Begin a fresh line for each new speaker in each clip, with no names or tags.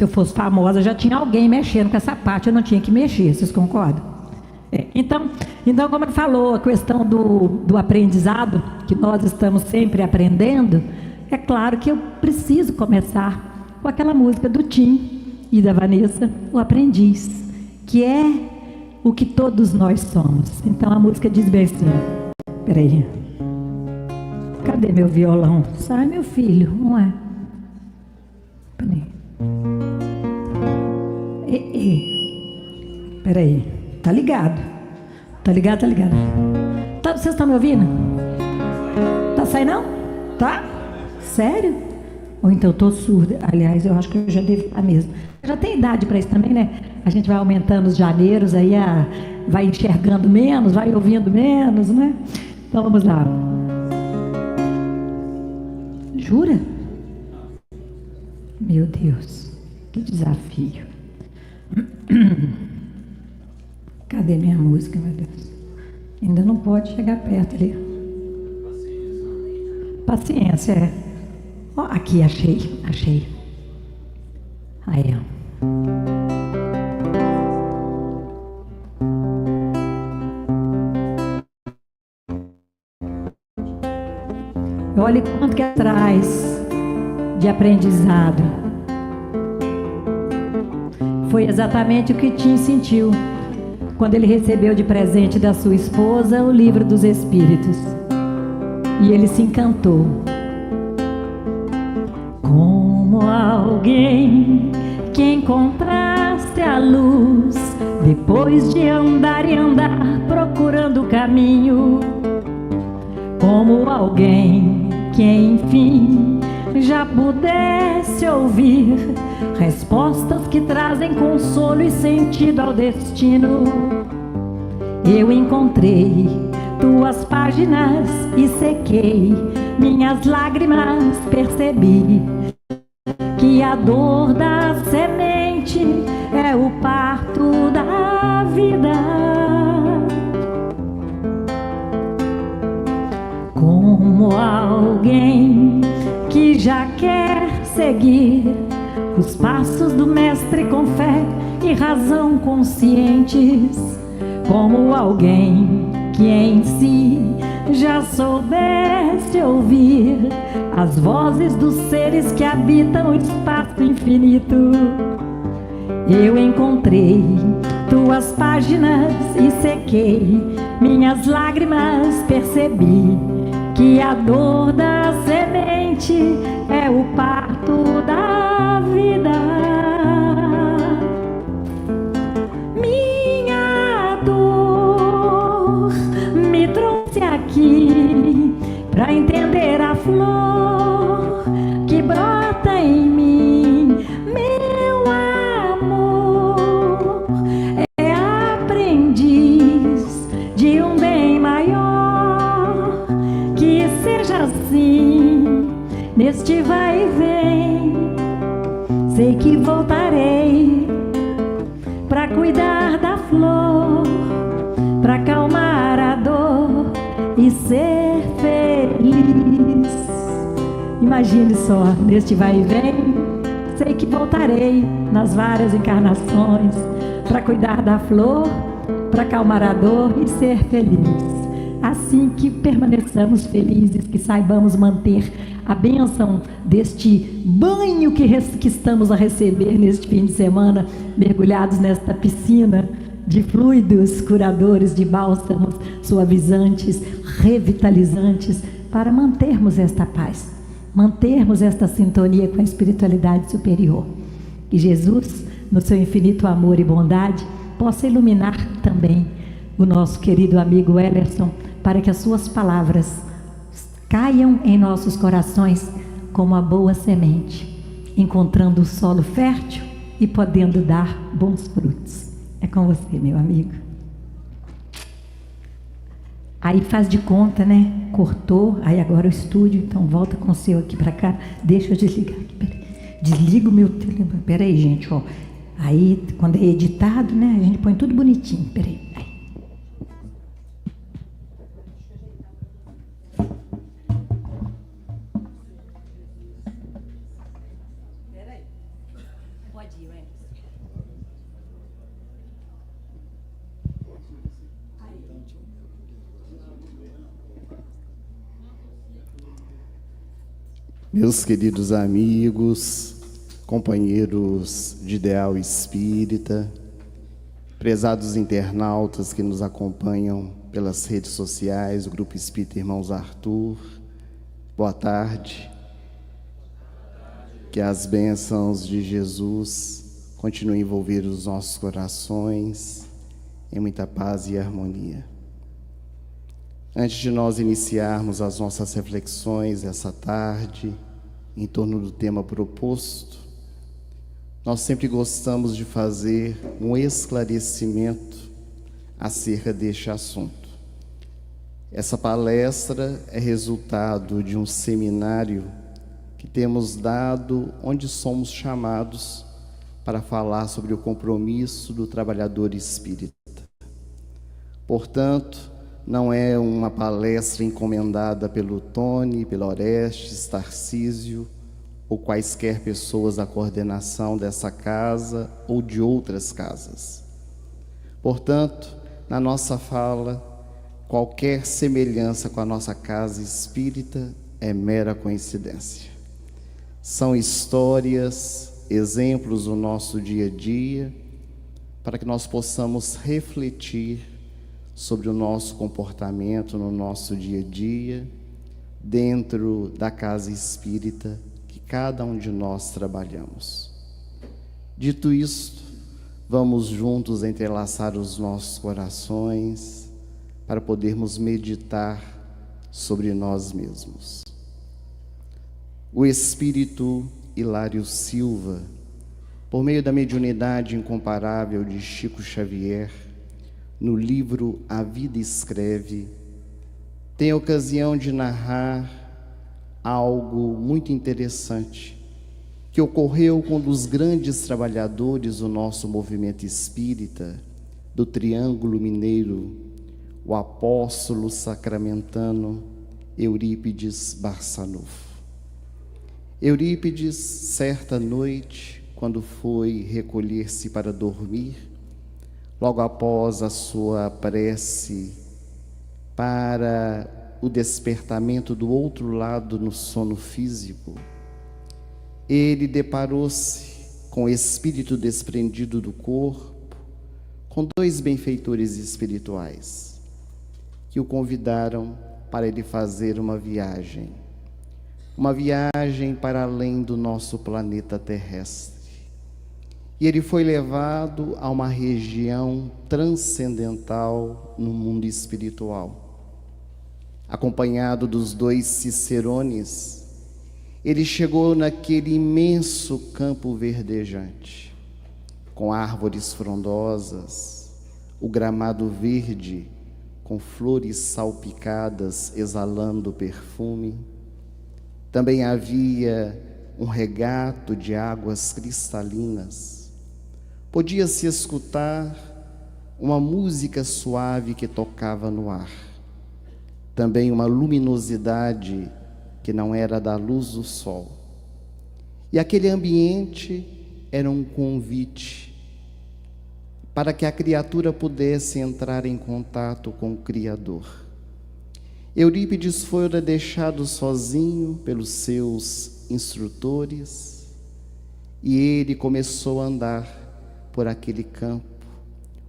Se eu fosse famosa, já tinha alguém mexendo com essa parte, eu não tinha que mexer, vocês concordam? Então, como ele falou, a questão do aprendizado, que nós estamos sempre aprendendo, é claro que eu preciso começar com aquela música do Tim e da Vanessa, O Aprendiz, que é o que todos nós somos. Então a música diz bem assim, peraí, cadê meu violão? Sai, meu filho, não é? Peraí. Peraí, tá ligado? Tá ligado, tá ligado? Tá, vocês estão me ouvindo? Tá saindo não? Tá? Sério? Ou então eu tô surda. Aliás, eu acho que eu já devo estar mesmo. Já tem idade para isso também, né? A gente vai aumentando os janeiros, aí vai enxergando menos, vai ouvindo menos, né? Então vamos lá. Jura? Meu Deus, que desafio. Cadê minha música, meu Deus? Ainda não pode chegar perto ali. Paciência, é. Ó, aqui, achei. Aí, ó. Olha quanto que atrás de aprendizado. Foi exatamente o que Tim sentiu quando ele recebeu de presente da sua esposa o livro dos Espíritos. E ele se encantou. Como alguém que encontraste a luz depois de andar e andar procurando o caminho. Como alguém que enfim já pudesse ouvir respostas que trazem consolo e sentido ao destino. Eu encontrei tuas páginas e sequei minhas lágrimas, percebi que a dor da semente é o parto da vida. Como alguém que já quer seguir os passos do mestre com fé e razão conscientes, como alguém que em si já soubesse ouvir as vozes dos seres que habitam o espaço infinito. Eu encontrei tuas páginas e sequei minhas lágrimas, percebi que a dor da semente é o parto da vida. Minha dor me trouxe aqui pra entender a flor que brota em mim. Meu amor é aprendiz de um bem maior. Que seja assim neste vai e vem. Sei que voltarei pra cuidar da flor, pra acalmar a dor e ser feliz. Imagine só, neste vai e vem, sei que voltarei nas várias encarnações pra cuidar da flor, pra acalmar a dor e ser feliz. Assim que permaneçamos felizes, que saibamos manter a bênção deste banho que estamos a receber neste fim de semana, mergulhados nesta piscina de fluidos curadores, de bálsamos suavizantes, revitalizantes, para mantermos esta paz, mantermos esta sintonia com a espiritualidade superior. Que Jesus, no seu infinito amor e bondade, possa iluminar também o nosso querido amigo Ellerson, para que as suas palavras caiam em nossos corações como a boa semente, encontrando o solo fértil e podendo dar bons frutos. É com você, meu amigo. Aí faz de conta, né? Cortou, aí agora o estúdio, então volta com o seu aqui para cá. Deixa eu desligar aqui, peraí. Desliga o meu telefone. Peraí, gente, ó. Aí, quando é editado, né? A gente põe tudo bonitinho. Peraí.
Meus queridos amigos, companheiros de ideal espírita, prezados internautas que nos acompanham pelas redes sociais, o Grupo Espírita Irmãos Arthur, boa tarde. Que as bênçãos de Jesus continuem a envolver os nossos corações em muita paz e harmonia. Antes de nós iniciarmos as nossas reflexões essa tarde, em torno do tema proposto, nós sempre gostamos de fazer um esclarecimento acerca deste assunto. Essa palestra é resultado de um seminário que temos dado, onde somos chamados para falar sobre o compromisso do trabalhador espírita. Portanto, não é uma palestra encomendada pelo Tony, pelo Orestes, Tarcísio ou quaisquer pessoas da coordenação dessa casa ou de outras casas. Portanto, na nossa fala, qualquer semelhança com a nossa casa espírita é mera coincidência. São histórias, exemplos do nosso dia a dia, para que nós possamos refletir sobre o nosso comportamento no nosso dia a dia, dentro da casa espírita que cada um de nós trabalhamos. Dito isto, vamos juntos entrelaçar os nossos corações para podermos meditar sobre nós mesmos. O espírito Hilário Silva, por meio da mediunidade incomparável de Chico Xavier, no livro A Vida Escreve, tem a ocasião de narrar algo muito interessante que ocorreu com um dos grandes trabalhadores do nosso movimento espírita, do Triângulo Mineiro, o apóstolo sacramentano Eurípides Barçanufo. Eurípides, certa noite, quando foi recolher-se para dormir, logo após a sua prece para o despertamento do outro lado no sono físico, ele deparou-se com o espírito desprendido do corpo, com dois benfeitores espirituais, que o convidaram para ele fazer uma viagem para além do nosso planeta terrestre. E ele foi levado a uma região transcendental no mundo espiritual. Acompanhado dos dois cicerones, ele chegou naquele imenso campo verdejante, com árvores frondosas, o gramado verde, com flores salpicadas exalando perfume. Também havia um regato de águas cristalinas. Podia-se escutar uma música suave que tocava no ar. Também uma luminosidade que não era da luz do sol. E aquele ambiente era um convite para que a criatura pudesse entrar em contato com o Criador. Eurípides fora deixado sozinho pelos seus instrutores e ele começou a andar por aquele campo,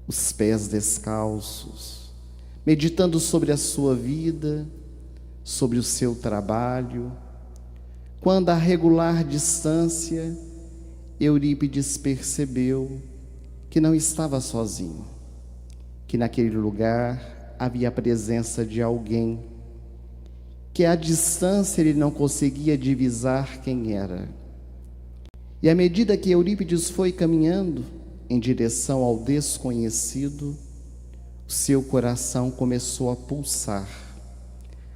os pés descalços, meditando sobre a sua vida, sobre o seu trabalho, quando a regular distância, Eurípides percebeu que não estava sozinho, que naquele lugar havia a presença de alguém, que à distância ele não conseguia divisar quem era. E à medida que Eurípides foi caminhando em direção ao desconhecido, o seu coração começou a pulsar,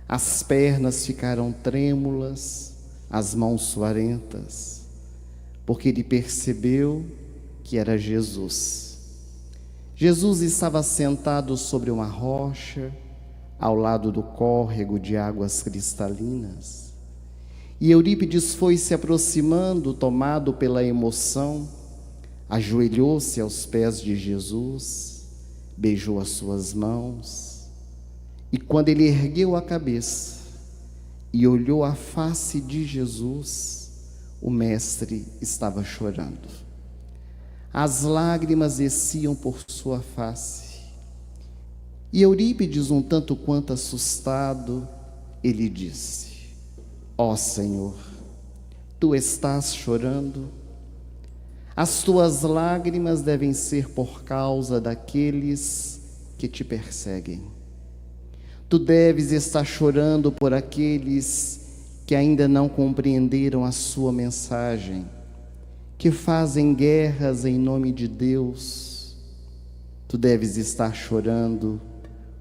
as pernas ficaram trêmulas, as mãos suarentas, porque ele percebeu que era Jesus. Jesus estava sentado sobre uma rocha, ao lado do córrego de águas cristalinas, e Eurípides foi se aproximando, tomado pela emoção, ajoelhou-se aos pés de Jesus, beijou as suas mãos, e quando ele ergueu a cabeça e olhou a face de Jesus, o mestre estava chorando. As lágrimas desciam por sua face. E Eurípides, um tanto quanto assustado, ele disse: ó Senhor, tu estás chorando? As tuas lágrimas devem ser por causa daqueles que te perseguem. Tu deves estar chorando por aqueles que ainda não compreenderam a sua mensagem, que fazem guerras em nome de Deus. Tu deves estar chorando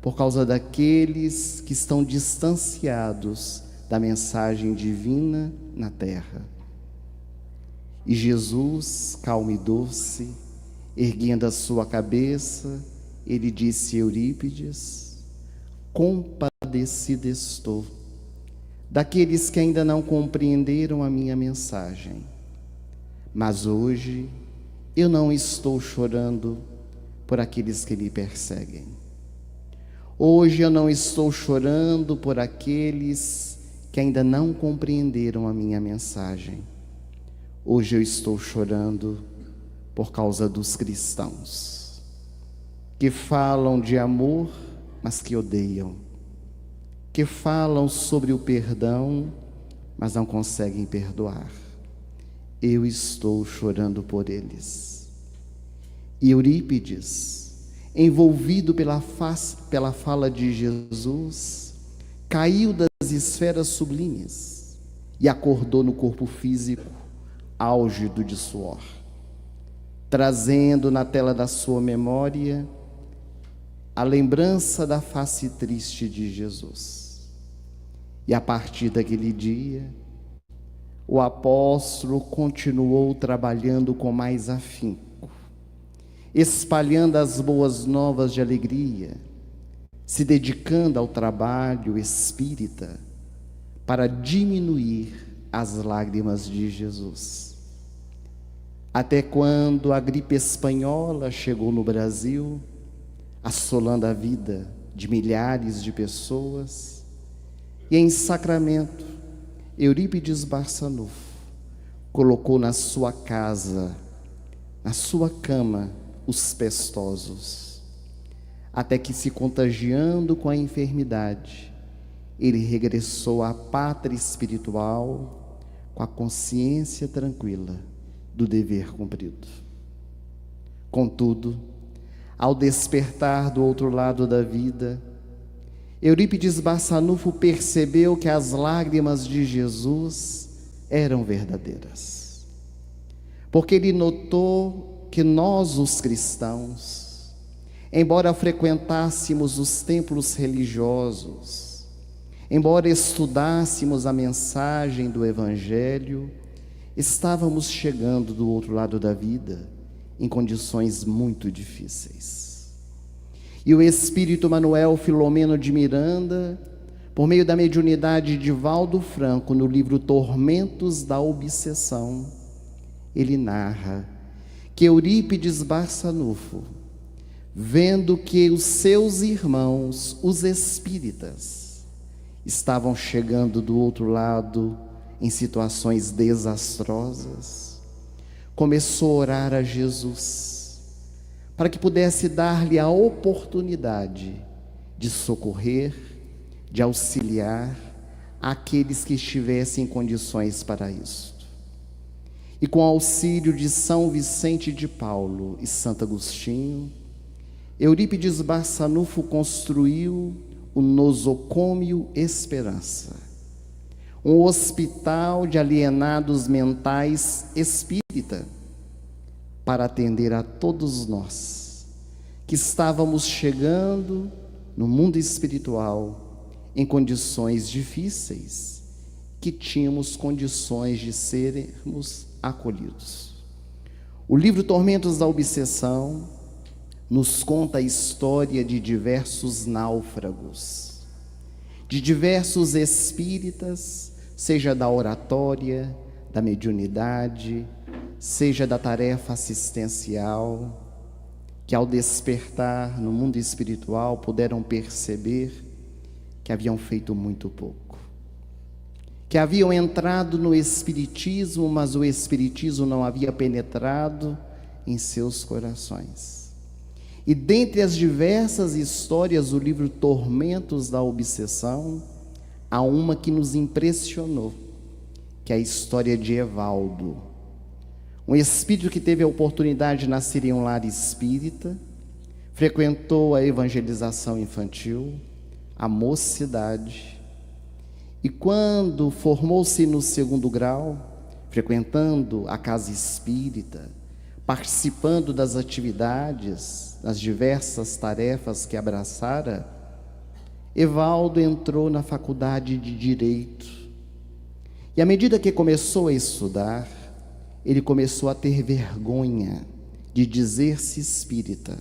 por causa daqueles que estão distanciados da mensagem divina na terra. E Jesus, calmo e doce, erguendo a sua cabeça, ele disse a Eurípides: compadecido estou daqueles que ainda não compreenderam a minha mensagem. Mas hoje eu não estou chorando por aqueles que me perseguem. Hoje eu não estou chorando por aqueles que ainda não compreenderam a minha mensagem. Hoje eu estou chorando por causa dos cristãos que falam de amor, mas que odeiam, que falam sobre o perdão, mas não conseguem perdoar. Eu estou chorando por eles. E Eurípides, envolvido pela fala de Jesus, caiu das esferas sublimes e acordou no corpo físico álgido de suor, trazendo na tela da sua memória a lembrança da face triste de Jesus. E a partir daquele dia, o apóstolo continuou trabalhando com mais afinco, espalhando as boas novas de alegria, se dedicando ao trabalho espírita para diminuir as lágrimas de Jesus. Até quando a gripe espanhola chegou no Brasil, assolando a vida de milhares de pessoas, e em Sacramento, Eurípides Barçanufo colocou na sua casa, na sua cama, os pestosos, até que, se contagiando com a enfermidade, ele regressou à pátria espiritual com a consciência tranquila do dever cumprido. Contudo, ao despertar do outro lado da vida, Eurípides Barçanufo percebeu que as lágrimas de Jesus eram verdadeiras, porque ele notou que nós, os cristãos, embora frequentássemos os templos religiosos, embora estudássemos a mensagem do Evangelho, estávamos chegando do outro lado da vida em condições muito difíceis. E o espírito Manuel Filomeno de Miranda, por meio da mediunidade de Valdo Franco, no livro Tormentos da Obsessão, ele narra que Eurípides Barçanufo, vendo que os seus irmãos, os espíritas, estavam chegando do outro lado em situações desastrosas, começou a orar a Jesus para que pudesse dar-lhe a oportunidade de socorrer, de auxiliar aqueles que estivessem em condições para isso. E com auxílio de São Vicente de Paulo e Santo Agostinho, Eurípides Barçanufo construiu o Nosocômio Esperança, um hospital de alienados mentais espírita, para atender a todos nós que estávamos chegando no mundo espiritual em condições difíceis, que tínhamos condições de sermos acolhidos. O livro Tormentos da Obsessão nos conta a história de diversos náufragos, de diversos espíritas, seja da oratória, da mediunidade, seja da tarefa assistencial, que ao despertar no mundo espiritual puderam perceber que haviam feito muito pouco, que haviam entrado no Espiritismo, mas o Espiritismo não havia penetrado em seus corações. E dentre as diversas histórias do livro Tormentos da Obsessão, há uma que nos impressionou, que é a história de Evaldo, um espírito que teve a oportunidade de nascer em um lar espírita, frequentou a evangelização infantil, a mocidade, e quando formou-se no 2º grau, frequentando a casa espírita, participando das atividades, das diversas tarefas que abraçara, Evaldo entrou na faculdade de Direito. E à medida que começou a estudar, ele começou a ter vergonha de dizer-se espírita.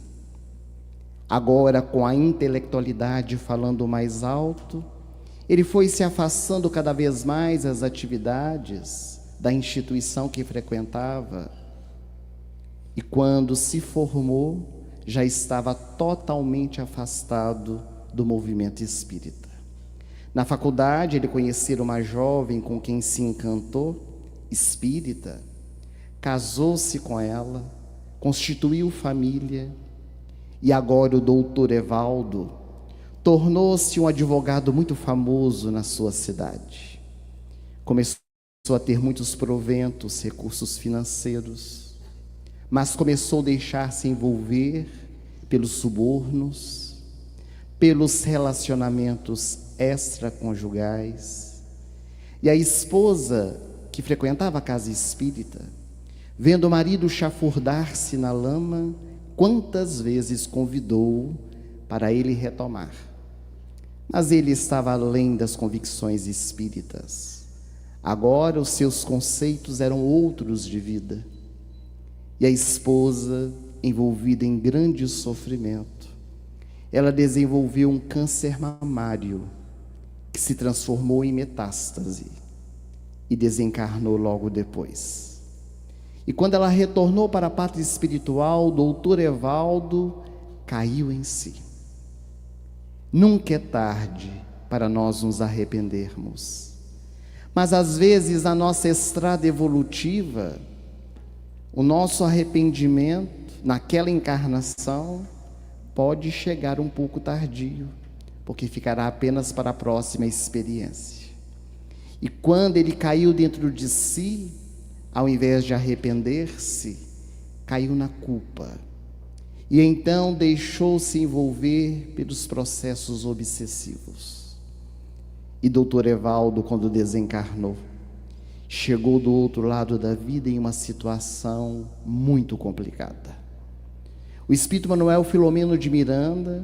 Agora, com a intelectualidade falando mais alto, ele foi se afastando cada vez mais das atividades da instituição que frequentava. E quando se formou, já estava totalmente afastado do movimento espírita. Na faculdade, ele conhecera uma jovem com quem se encantou, espírita, casou-se com ela, constituiu família, e agora o doutor Evaldo tornou-se um advogado muito famoso na sua cidade. Começou a ter muitos proventos, recursos financeiros, mas começou a deixar-se envolver pelos subornos, pelos relacionamentos extraconjugais. E a esposa, que frequentava a casa espírita, vendo o marido chafurdar-se na lama, quantas vezes convidou para ele retomar. Mas ele estava além das convicções espíritas. Agora os seus conceitos eram outros de vida. E a esposa, envolvida em grande sofrimento, ela desenvolveu um câncer mamário que se transformou em metástase e desencarnou logo depois. E quando ela retornou para a pátria espiritual, o doutor Evaldo caiu em si. Nunca é tarde para nós nos arrependermos, mas às vezes na nossa estrada evolutiva, o nosso arrependimento naquela encarnação pode chegar um pouco tardio, porque ficará apenas para a próxima experiência. E quando ele caiu dentro de si, ao invés de arrepender-se, caiu na culpa. E então deixou-se envolver pelos processos obsessivos. E doutor Evaldo, quando desencarnou, chegou do outro lado da vida em uma situação muito complicada. O espírito Manuel Filomeno de Miranda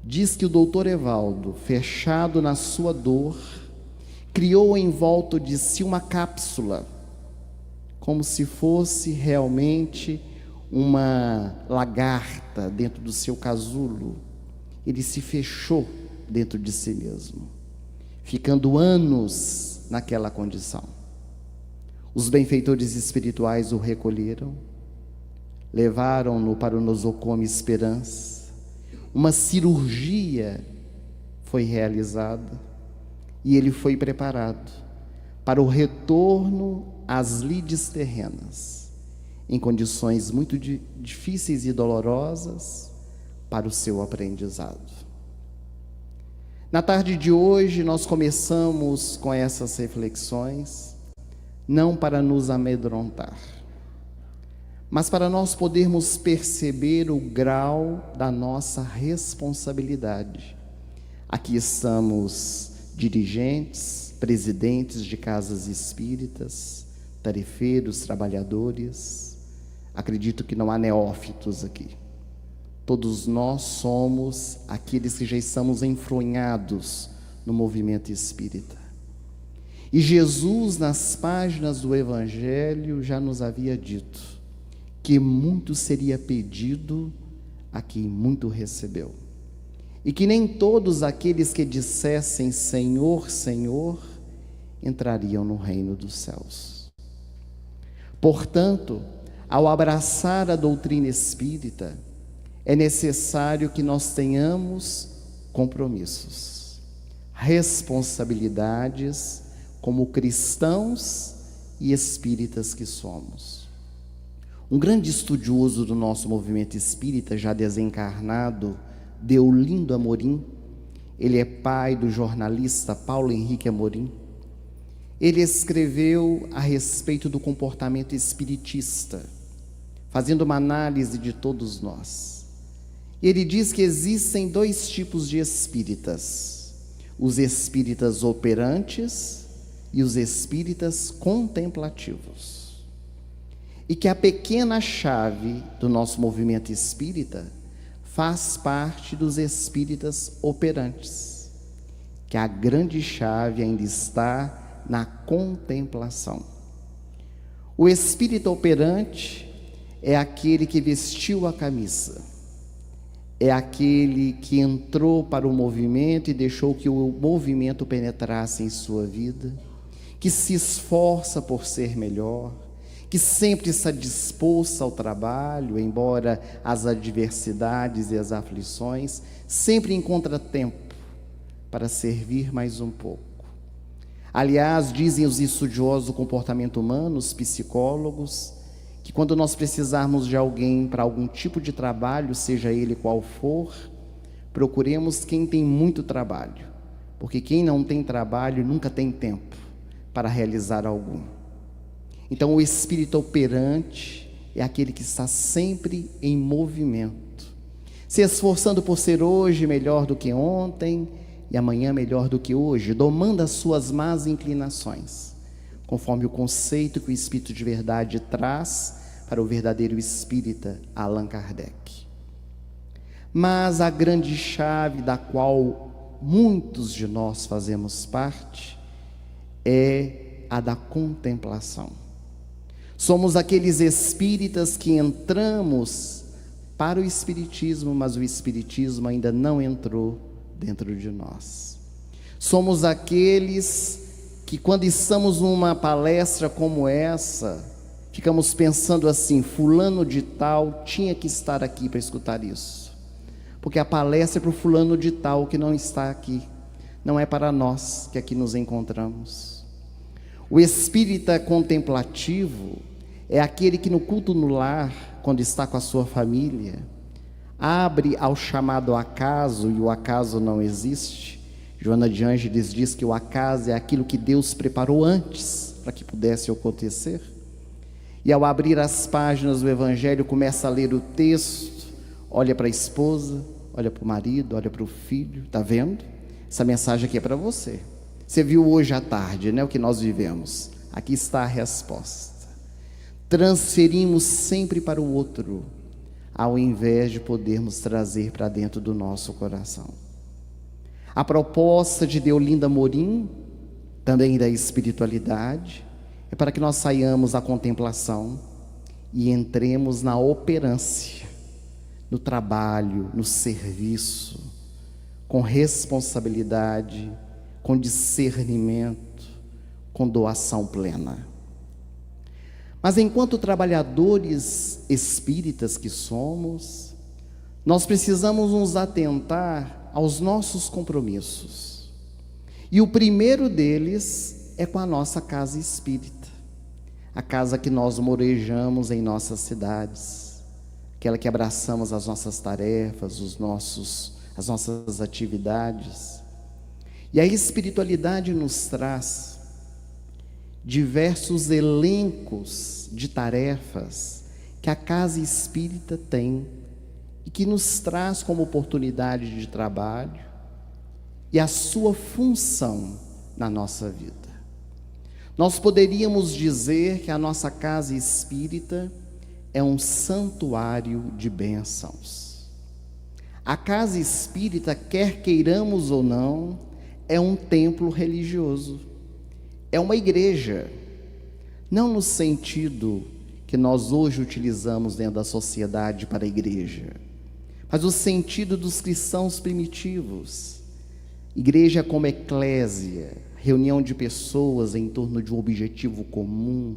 diz que o doutor Evaldo, fechado na sua dor, criou em volta de si uma cápsula, como se fosse realmente uma lagarta dentro do seu casulo. Ele se fechou dentro de si mesmo, ficando anos naquela condição. Os benfeitores espirituais o recolheram, levaram-no para o nosocomio Esperança. Uma cirurgia foi realizada e ele foi preparado para o retorno às lides terrenas, em condições muito difíceis e dolorosas para o seu aprendizado. Na tarde de hoje nós começamos com essas reflexões, não para nos amedrontar, mas para nós podermos perceber o grau da nossa responsabilidade. Aqui estamos dirigentes, presidentes de casas espíritas, tarefeiros, trabalhadores. Acredito que não há neófitos aqui. Todos nós somos aqueles que já estamos enfronhados no movimento espírita. E Jesus, nas páginas do Evangelho, já nos havia dito que muito seria pedido a quem muito recebeu, e que nem todos aqueles que dissessem Senhor, Senhor, entrariam no reino dos céus. Portanto, ao abraçar a doutrina espírita, é necessário que nós tenhamos compromissos, responsabilidades como cristãos e espíritas que somos. Um grande estudioso do nosso movimento espírita, já desencarnado, Deolindo Amorim, ele é pai do jornalista Paulo Henrique Amorim. Ele escreveu a respeito do comportamento espiritista, fazendo uma análise de todos nós. E ele diz que existem dois tipos de espíritas: os espíritas operantes e os espíritas contemplativos. E que a pequena chave do nosso movimento espírita faz parte dos espíritas operantes, que a grande chave ainda está na contemplação. O espírito operante é aquele que vestiu a camisa, é aquele que entrou para o movimento e deixou que o movimento penetrasse em sua vida, que se esforça por ser melhor, que sempre está disposto ao trabalho, embora as adversidades e as aflições, sempre encontra tempo para servir mais um pouco. Aliás, dizem os estudiosos do comportamento humano, os psicólogos, que quando nós precisarmos de alguém para algum tipo de trabalho, seja ele qual for, procuremos quem tem muito trabalho, porque quem não tem trabalho nunca tem tempo para realizar algum. Então, o espírito operante é aquele que está sempre em movimento, se esforçando por ser hoje melhor do que ontem e amanhã melhor do que hoje, domando as suas más inclinações, conforme o conceito que o Espírito de Verdade traz para o verdadeiro espírita Allan Kardec. Mas a grande chave da qual muitos de nós fazemos parte é a da contemplação. Somos aqueles espíritas que entramos para o espiritismo, mas o espiritismo ainda não entrou dentro de nós. Somos aqueles que, quando estamos numa palestra como essa, ficamos pensando assim: fulano de tal tinha que estar aqui para escutar isso, porque a palestra é para o fulano de tal que não está aqui, não é para nós que aqui nos encontramos. O espírita contemplativo é aquele que no culto no lar, quando está com a sua família, abre ao chamado acaso, e o acaso não existe. Joana de Ângeles diz que o acaso é aquilo que Deus preparou antes para que pudesse acontecer. E ao abrir as páginas do Evangelho, começa a ler o texto, olha para a esposa, olha para o marido, olha para o filho. Está vendo? Essa mensagem aqui é para você. Você viu hoje à tarde, né, o que nós vivemos. Aqui está a resposta. Transferimos sempre para o outro, ao invés de podermos trazer para dentro do nosso coração. A proposta de Deolindo Amorim, também da espiritualidade, é para que nós saiamos da contemplação e entremos na operância, no trabalho, no serviço, com responsabilidade, com discernimento, com doação plena. Mas enquanto trabalhadores espíritas que somos, nós precisamos nos atentar aos nossos compromissos. E o primeiro deles é com a nossa casa espírita, a casa que nós morejamos em nossas cidades, aquela que abraçamos as nossas tarefas, as nossas atividades. E a espiritualidade nos traz diversos elencos de tarefas que a casa espírita tem e que nos traz como oportunidade de trabalho e a sua função na nossa vida. Nós poderíamos dizer que a nossa casa espírita é um santuário de bênçãos. A casa espírita, quer queiramos ou não, é um templo religioso. É uma igreja, não no sentido que nós hoje utilizamos dentro da sociedade para a igreja, mas o sentido dos cristãos primitivos. Igreja como eclésia, reunião de pessoas em torno de um objetivo comum,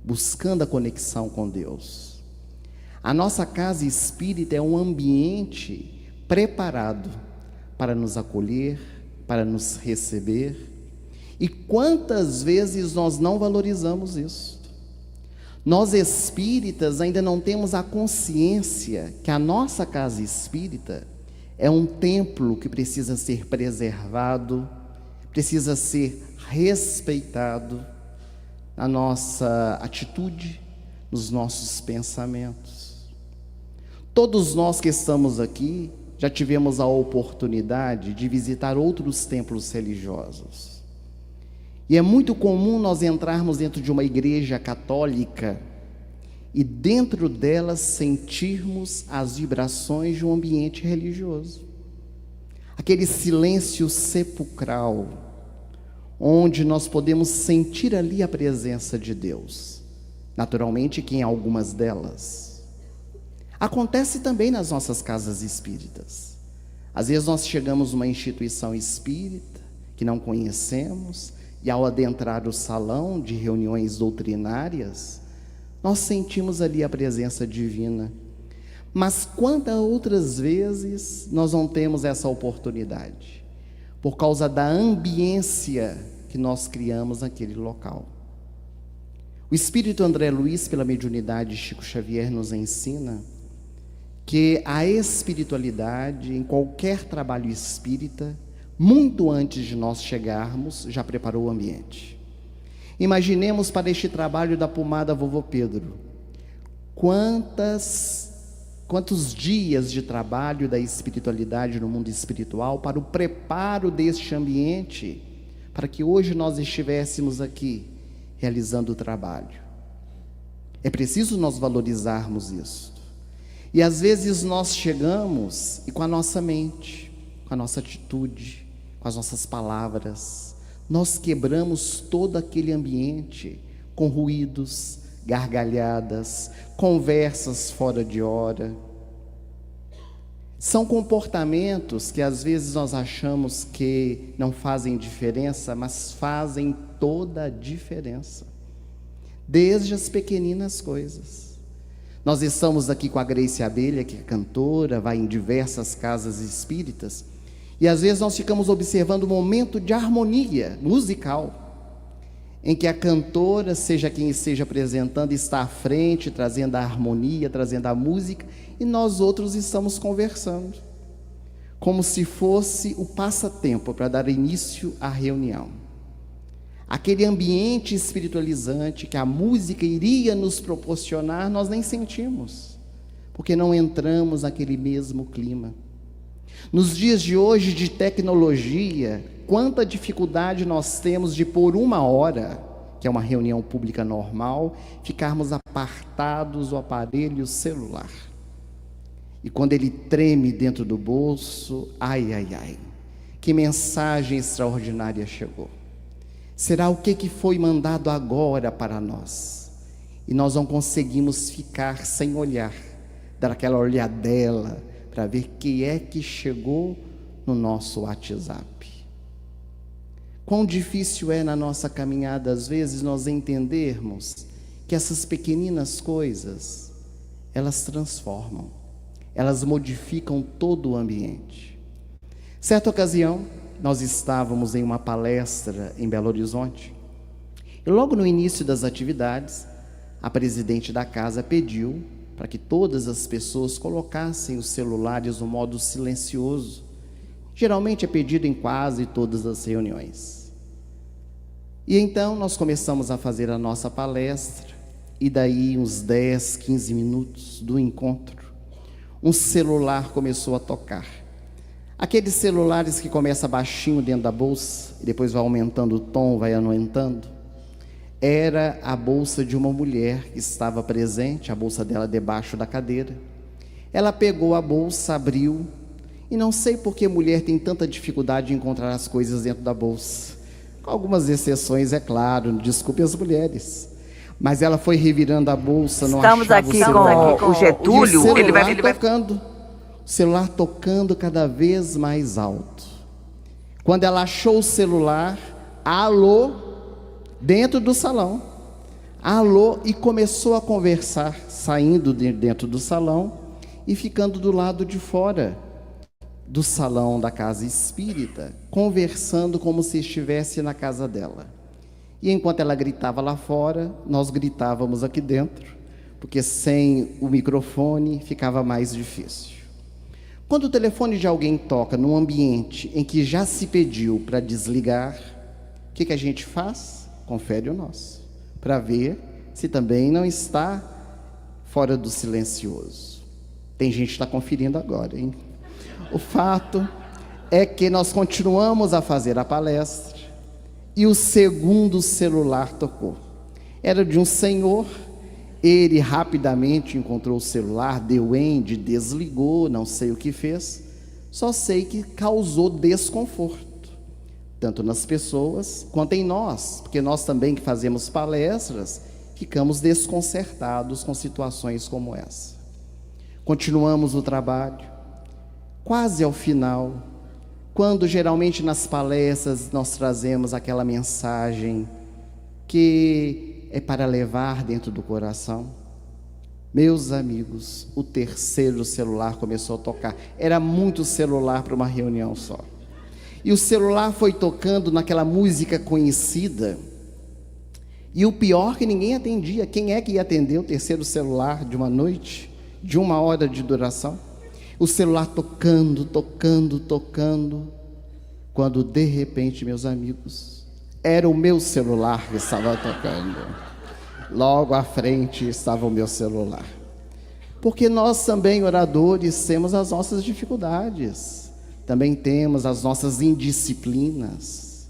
buscando a conexão com Deus. A nossa casa espírita é um ambiente preparado para nos acolher, para nos receber. E quantas vezes nós não valorizamos isso? Nós espíritas ainda não temos a consciência que a nossa casa espírita é um templo que precisa ser preservado, precisa ser respeitado na nossa atitude, nos nossos pensamentos. Todos nós que estamos aqui já tivemos a oportunidade de visitar outros templos religiosos. E é muito comum nós entrarmos dentro de uma igreja católica e dentro dela sentirmos as vibrações de um ambiente religioso. Aquele silêncio sepulcral, onde nós podemos sentir ali a presença de Deus. Naturalmente que em algumas delas. Acontece também nas nossas casas espíritas. Às vezes nós chegamos numa instituição espírita que não conhecemos, e ao adentrar o salão de reuniões doutrinárias, nós sentimos ali a presença divina. Mas quantas outras vezes nós não temos essa oportunidade? Por causa da ambiência que nós criamos naquele local. O Espírito André Luiz, pela mediunidade de Chico Xavier, nos ensina que a espiritualidade, em qualquer trabalho espírita, muito antes de nós chegarmos, já preparou o ambiente. Imaginemos para este trabalho da pomada Vovô Pedro, quantos dias de trabalho da espiritualidade no mundo espiritual para o preparo deste ambiente, para que hoje nós estivéssemos aqui realizando o trabalho. É preciso nós valorizarmos isso. E às vezes nós chegamos e com a nossa mente, com a nossa atitude, com as nossas palavras, nós quebramos todo aquele ambiente com ruídos, gargalhadas, conversas fora de hora. São comportamentos que às vezes nós achamos que não fazem diferença, mas fazem toda a diferença, desde as pequeninas coisas. Nós estamos aqui com a Grace Abelha, que é cantora, vai em diversas casas espíritas, e às vezes nós ficamos observando um momento de harmonia musical, em que a cantora, seja quem esteja apresentando, está à frente, trazendo a harmonia, trazendo a música, e nós outros estamos conversando, como se fosse o passatempo para dar início à reunião. Aquele ambiente espiritualizante que a música iria nos proporcionar, nós nem sentimos, porque não entramos naquele mesmo clima. Nos dias de hoje de tecnologia, quanta dificuldade nós temos de por 1 hora, que é uma reunião pública normal, ficarmos apartados do aparelho celular. E quando ele treme dentro do bolso, ai, ai, ai, que mensagem extraordinária chegou. Será o que foi mandado agora para nós? E nós não conseguimos ficar sem olhar, dar aquela olhadela, para ver quem é que chegou no nosso WhatsApp. Quão difícil é na nossa caminhada, às vezes, nós entendermos que essas pequeninas coisas, elas transformam, elas modificam todo o ambiente. Certa ocasião, nós estávamos em uma palestra em Belo Horizonte, e logo no início das atividades, a presidente da casa pediu para que todas as pessoas colocassem os celulares no modo silencioso. Geralmente é pedido em quase todas as reuniões. E então nós começamos a fazer a nossa palestra, e daí uns 10, 15 minutos do encontro, um celular começou a tocar. Aqueles celulares que começa baixinho dentro da bolsa, e depois vai aumentando o tom, vai aumentando. Era a bolsa de uma mulher que estava presente, a bolsa dela debaixo da cadeira. Ela pegou a bolsa, abriu, e não sei por que mulher tem tanta dificuldade de encontrar as coisas dentro da bolsa. Com algumas exceções, é claro, desculpe as mulheres. Mas ela foi revirando a bolsa, não achava o celular.
Estamos aqui com o Getúlio,
o celular tocando cada vez mais alto. Quando ela achou o celular, alô, dentro do salão, Alô, e começou a conversar, saindo de dentro do salão e ficando do lado de fora do salão da casa espírita, conversando como se estivesse na casa dela. E enquanto ela gritava lá fora, nós gritávamos aqui dentro, porque sem o microfone ficava mais difícil. Quando o telefone de alguém toca num ambiente em que já se pediu para desligar, o que a gente faz? Confere o nosso, para ver se também não está fora do silencioso. Tem gente que está conferindo agora, hein? O fato é que nós continuamos a fazer a palestra e o segundo celular tocou. Era de um senhor. Ele rapidamente encontrou o celular, deu end, desligou, não sei o que fez, só sei que causou desconforto, tanto nas pessoas quanto em nós, porque nós também que fazemos palestras, ficamos desconcertados com situações como essa. Continuamos o trabalho, quase ao final, quando geralmente nas palestras nós trazemos aquela mensagem que é para levar dentro do coração. Meus amigos, o terceiro celular começou a tocar. Era muito celular para uma reunião só. E o celular foi tocando naquela música conhecida. E o pior é que ninguém atendia. Quem é que ia atender o terceiro celular de uma noite, de 1 hora de duração? O celular tocando, tocando, tocando. Quando de repente, meus amigos, era o meu celular que estava tocando. Logo à frente estava o meu celular. Porque nós também, oradores, temos as nossas dificuldades. Também temos as nossas indisciplinas.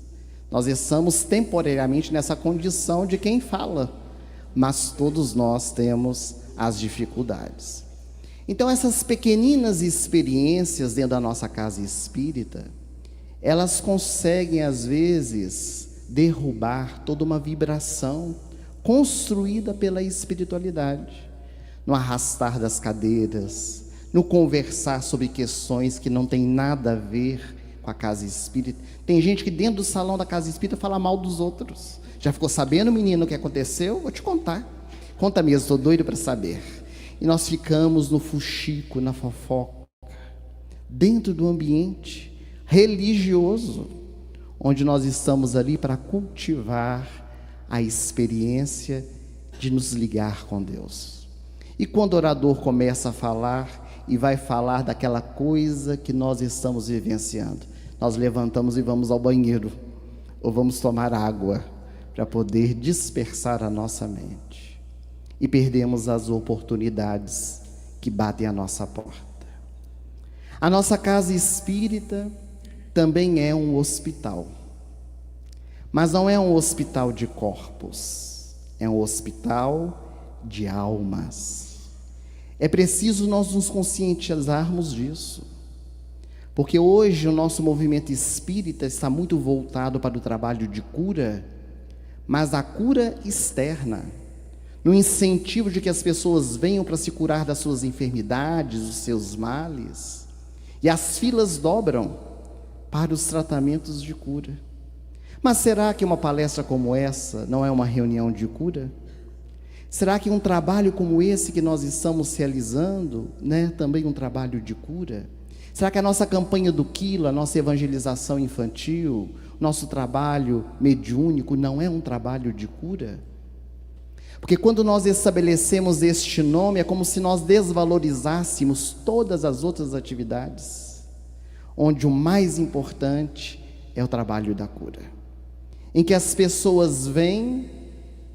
Nós estamos temporariamente nessa condição de quem fala. Mas todos nós temos as dificuldades. Então essas pequeninas experiências dentro da nossa casa espírita, elas conseguem às vezes derrubar toda uma vibração construída pela espiritualidade, no arrastar das cadeiras, no conversar sobre questões que não tem nada a ver com a casa espírita. Tem gente que dentro do salão da casa espírita fala mal dos outros. Já ficou sabendo, menino, o que aconteceu? Vou te contar. Conta mesmo, estou doido para saber. E nós ficamos no fuxico, na fofoca, dentro do ambiente religioso, onde nós estamos ali para cultivar a experiência de nos ligar com Deus. E quando o orador começa a falar e vai falar daquela coisa que nós estamos vivenciando, nós levantamos e vamos ao banheiro ou vamos tomar água para poder dispersar a nossa mente, e perdemos as oportunidades que batem à nossa porta. A nossa casa espírita também é um hospital, mas não é um hospital de corpos, é um hospital de almas. É preciso nós nos conscientizarmos disso, porque hoje o nosso movimento espírita está muito voltado para o trabalho de cura, mas a cura externa, no incentivo de que as pessoas venham para se curar das suas enfermidades, dos seus males, e as filas dobram para os tratamentos de cura. Mas será que uma palestra como essa não é uma reunião de cura? Será que um trabalho como esse que nós estamos realizando, também um trabalho de cura? Será que a nossa campanha do quilo, a nossa evangelização infantil, nosso trabalho mediúnico não é um trabalho de cura? Porque quando nós estabelecemos este nome, é como se nós desvalorizássemos todas as outras atividades, onde o mais importante é o trabalho da cura, em que as pessoas vêm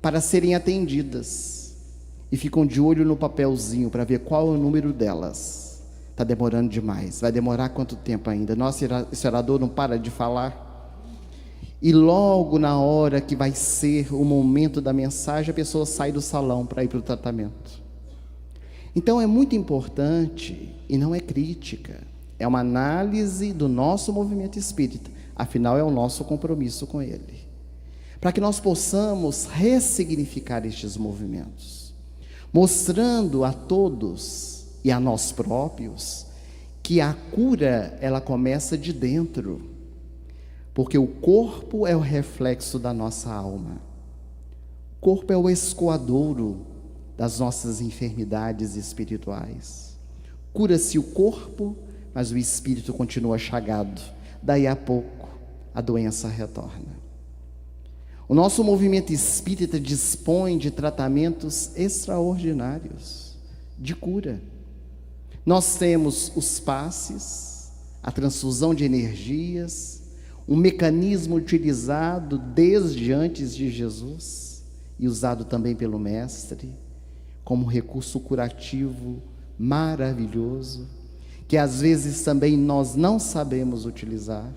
para serem atendidas e ficam de olho no papelzinho para ver qual é o número delas. Está demorando demais, vai demorar quanto tempo ainda? Nossa, esse orador não para de falar. E logo na hora que vai ser o momento da mensagem, a pessoa sai do salão para ir para o tratamento. Então é muito importante, e não é crítica, é uma análise do nosso movimento espírita, afinal é o nosso compromisso com ele, para que nós possamos ressignificar estes movimentos, mostrando a todos e a nós próprios que a cura, ela começa de dentro, porque o corpo é o reflexo da nossa alma. corpo é o escoadouro das nossas enfermidades espirituais. Cura-se o corpo, mas o espírito continua chagado. Daí a pouco, a doença retorna. O nosso movimento espírita dispõe de tratamentos extraordinários de cura. Nós temos os passes, a transfusão de energias, um mecanismo utilizado desde antes de Jesus e usado também pelo Mestre como recurso curativo maravilhoso, que às vezes também nós não sabemos utilizar,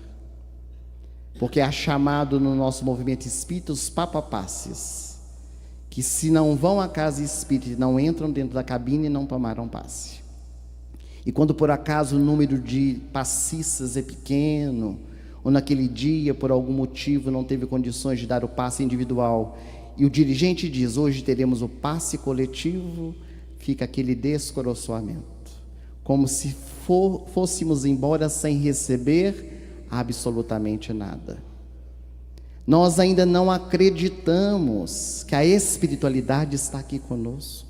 porque há chamado no nosso movimento espírita os papapasses, que se não vão à casa espírita, não entram dentro da cabine e não tomaram passe. E quando por acaso o número de passistas é pequeno, ou naquele dia por algum motivo não teve condições de dar o passe individual, e o dirigente diz, hoje teremos o passe coletivo, fica aquele descoroçoamento, como se fôssemos embora sem receber absolutamente nada. Nós ainda não acreditamos que a espiritualidade está aqui conosco,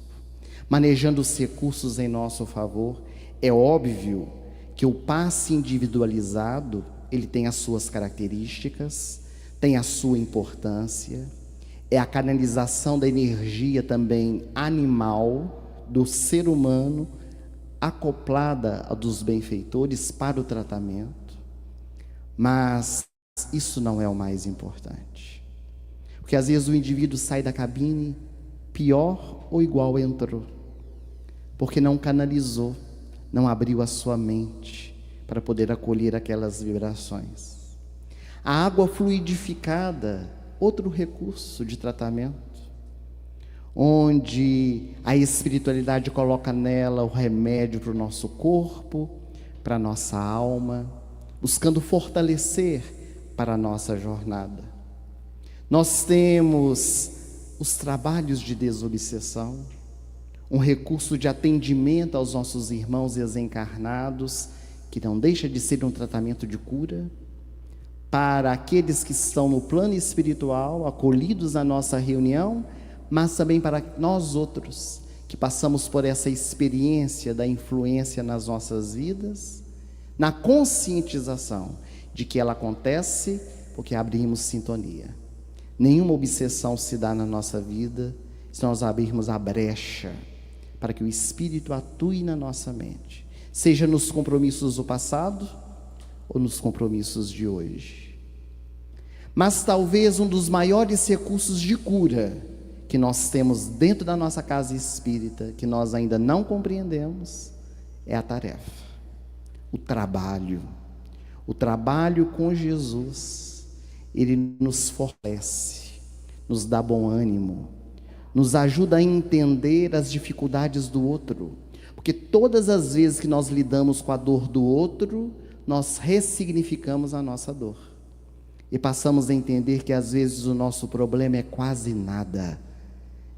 manejando os recursos em nosso favor. É óbvio que o passe individualizado, ele tem as suas características, tem a sua importância, é a canalização da energia também animal do ser humano, acoplada a dos benfeitores para o tratamento, mas isso não é o mais importante, porque às vezes o indivíduo sai da cabine pior ou igual entrou, porque não canalizou, não abriu a sua mente para poder acolher aquelas vibrações. A água fluidificada, outro recurso de tratamento, onde a espiritualidade coloca nela o remédio para o nosso corpo, para a nossa alma, buscando fortalecer para a nossa jornada. Nós temos os trabalhos de desobsessão, um recurso de atendimento aos nossos irmãos desencarnados, que não deixa de ser um tratamento de cura, para aqueles que estão no plano espiritual, acolhidos na nossa reunião, mas também para nós outros, que passamos por essa experiência da influência nas nossas vidas, na conscientização de que ela acontece porque abrimos sintonia. Nenhuma obsessão se dá na nossa vida se nós abrirmos a brecha para que o Espírito atue na nossa mente, seja nos compromissos do passado ou nos compromissos de hoje. Mas talvez um dos maiores recursos de cura que nós temos dentro da nossa casa espírita, que nós ainda não compreendemos, é a tarefa, o trabalho. O trabalho com Jesus, ele nos fortalece, nos dá bom ânimo, nos ajuda a entender as dificuldades do outro, porque todas as vezes que nós lidamos com a dor do outro, nós ressignificamos a nossa dor, e passamos a entender que às vezes o nosso problema é quase nada,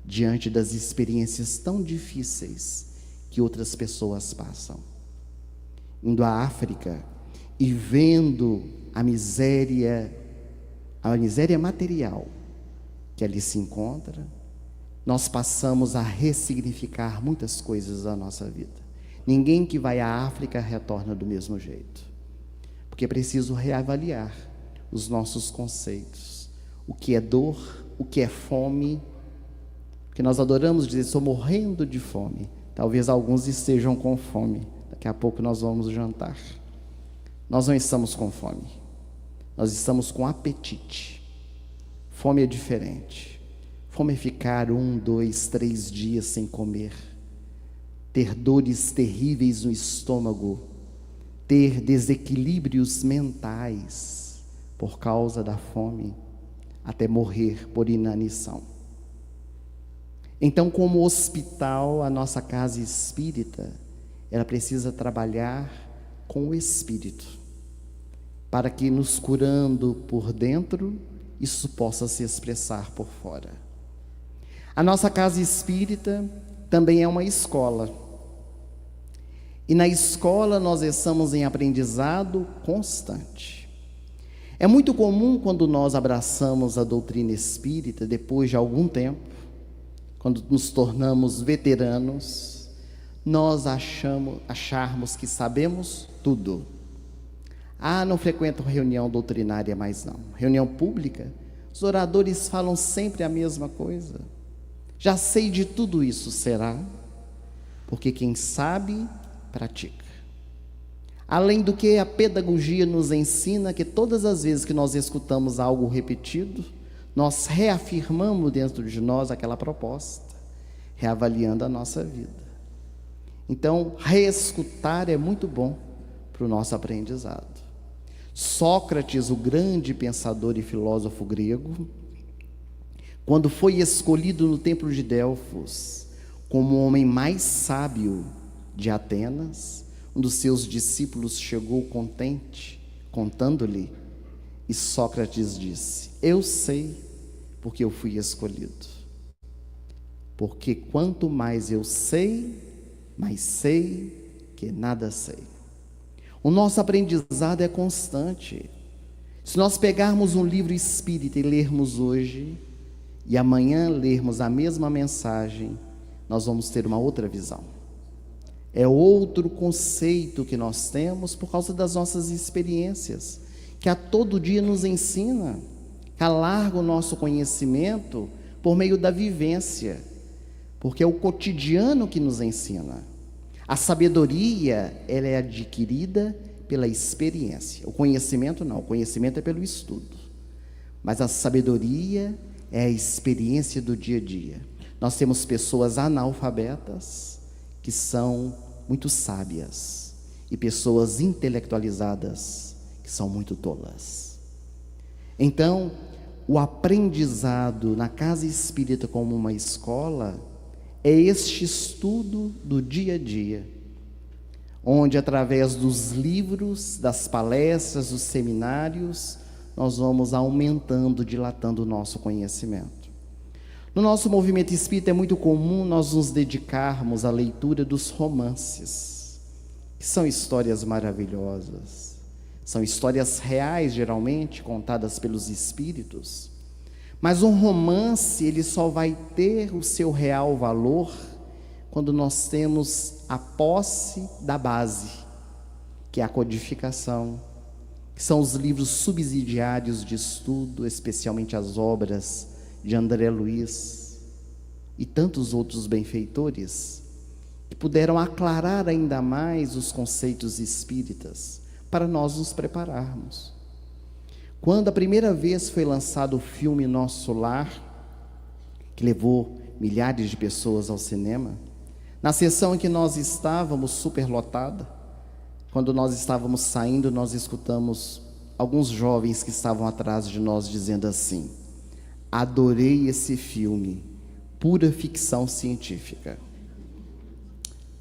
diante das experiências tão difíceis que outras pessoas passam. Indo à África e vendo a miséria material que ali se encontra, nós passamos a ressignificar muitas coisas da nossa vida. Ninguém que vai à África retorna do mesmo jeito, porque é preciso reavaliar os nossos conceitos, o que é dor, o que é fome, porque nós adoramos dizer, estou morrendo de fome. Talvez alguns estejam com fome, daqui a pouco nós vamos jantar. Nós não estamos com fome, nós estamos com apetite. Fome é diferente. Fome é ficar 1, 2, 3 dias sem comer, ter dores terríveis no estômago, ter desequilíbrios mentais por causa da fome, até morrer por inanição. Então, como hospital, a nossa casa espírita, ela precisa trabalhar com o espírito, para que nos curando por dentro, isso possa se expressar por fora. A nossa casa espírita também é uma escola, e na escola nós estamos em aprendizado constante. É muito comum quando nós abraçamos a doutrina espírita, depois de algum tempo, quando nos tornamos veteranos, nós acharmos que sabemos tudo. Não frequento reunião doutrinária mais não. Reunião pública, os oradores falam sempre a mesma coisa. Já sei de tudo isso, será? Porque quem sabe, pratica. Além do que a pedagogia nos ensina que todas as vezes que nós escutamos algo repetido, nós reafirmamos dentro de nós aquela proposta, reavaliando a nossa vida. Então, reescutar é muito bom para o nosso aprendizado. Sócrates, o grande pensador e filósofo grego, quando foi escolhido no templo de Delfos como o homem mais sábio de Atenas, um dos seus discípulos chegou contente, contando-lhe, e Sócrates disse: eu sei porque eu fui escolhido. Porque quanto mais eu sei, mais sei que nada sei. O nosso aprendizado é constante. Se nós pegarmos um livro espírita e lermos hoje, e amanhã lermos a mesma mensagem, nós vamos ter uma outra visão. É outro conceito que nós temos por causa das nossas experiências, que a todo dia nos ensina, que alarga o nosso conhecimento por meio da vivência, porque é o cotidiano que nos ensina. A sabedoria, ela é adquirida pela experiência. O conhecimento não, o conhecimento é pelo estudo. Mas a sabedoria é a experiência do dia a dia. Nós temos pessoas analfabetas que são muito sábias e pessoas intelectualizadas que são muito tolas. Então, o aprendizado na casa espírita como uma escola é este estudo do dia a dia, onde através dos livros, das palestras, dos seminários, nós vamos aumentando, dilatando o nosso conhecimento. No nosso movimento espírita é muito comum nós nos dedicarmos à leitura dos romances, que são histórias maravilhosas, são histórias reais, geralmente, contadas pelos espíritos. Mas um romance, ele só vai ter o seu real valor quando nós temos a posse da base, que é a codificação, que são os livros subsidiários de estudo, especialmente as obras de André Luiz e tantos outros benfeitores, que puderam aclarar ainda mais os conceitos espíritas, para nós nos prepararmos. Quando a primeira vez foi lançado o filme Nosso Lar, que levou milhares de pessoas ao cinema, na sessão em que nós estávamos superlotada, quando nós estávamos saindo, nós escutamos alguns jovens que estavam atrás de nós dizendo assim: adorei esse filme, pura ficção científica.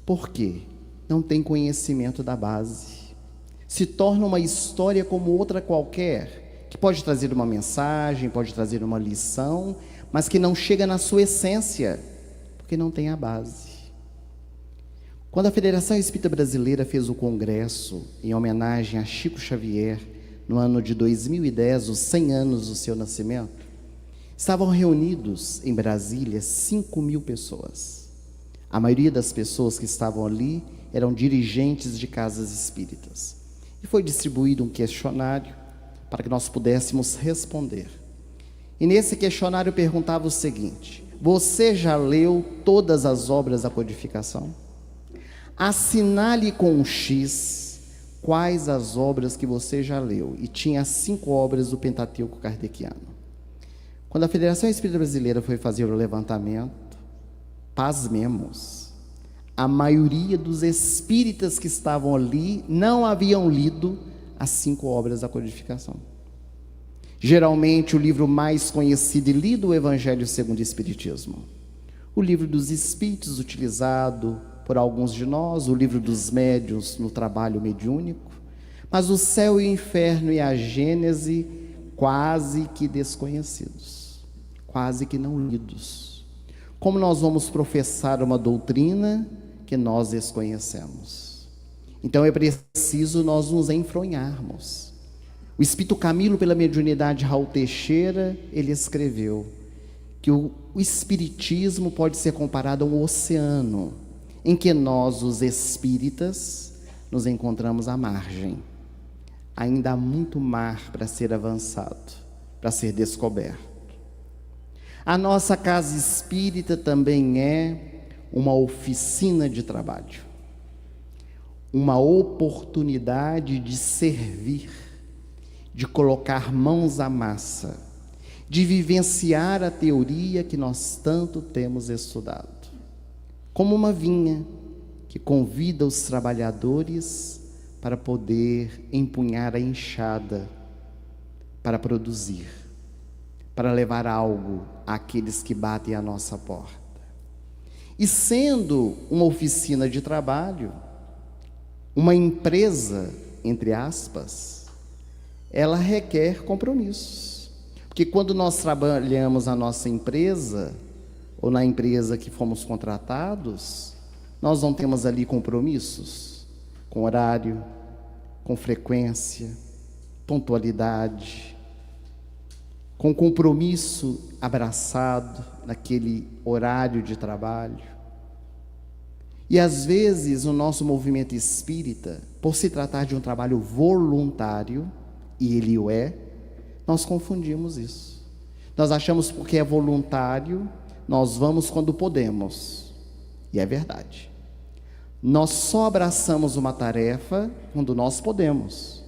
Por quê? Não tem conhecimento da base. Se torna uma história como outra qualquer, que pode trazer uma mensagem, pode trazer uma lição, mas que não chega na sua essência, porque não tem a base. Quando a Federação Espírita Brasileira fez o congresso em homenagem a Chico Xavier, no ano de 2010, os 100 anos do seu nascimento, estavam reunidos em Brasília 5.000 pessoas. A maioria das pessoas que estavam ali eram dirigentes de casas espíritas. E foi distribuído um questionário para que nós pudéssemos responder. E nesse questionário perguntava o seguinte: você já leu todas as obras da codificação? Assinale com um X quais as obras que você já leu. E tinha 5 obras do Pentateuco Kardeciano. Quando a Federação Espírita Brasileira foi fazer o levantamento, pasmemos, a maioria dos espíritas que estavam ali não haviam lido as 5 obras da codificação. Geralmente o livro mais conhecido e lido é o Evangelho segundo o Espiritismo. O livro dos Espíritos, utilizado por alguns de nós, o livro dos médiuns no trabalho mediúnico, mas o céu e o inferno e a Gênese quase que desconhecidos, quase que não lidos. Como nós vamos professar uma doutrina que nós desconhecemos? Então é preciso nós nos enfronharmos. O Espírito Camilo, pela mediunidade Raul Teixeira, ele escreveu que o espiritismo pode ser comparado a um oceano, em que nós, os espíritas, nos encontramos à margem. Ainda há muito mar para ser avançado, para ser descoberto. A nossa casa espírita também é uma oficina de trabalho, uma oportunidade de servir, de colocar mãos à massa, de vivenciar a teoria que nós tanto temos estudado. Como uma vinha que convida os trabalhadores para poder empunhar a enxada, para produzir, para levar algo àqueles que batem à nossa porta. E sendo uma oficina de trabalho, uma empresa, entre aspas, ela requer compromissos. Porque quando nós trabalhamos na nossa empresa, ou na empresa que fomos contratados, nós não temos ali compromissos com horário, com frequência, pontualidade, com compromisso abraçado naquele horário de trabalho. E às vezes o nosso movimento espírita, por se tratar de um trabalho voluntário, e ele o é, nós confundimos isso. Nós achamos porque é voluntário, nós vamos quando podemos. E é verdade. Nós só abraçamos uma tarefa quando nós podemos.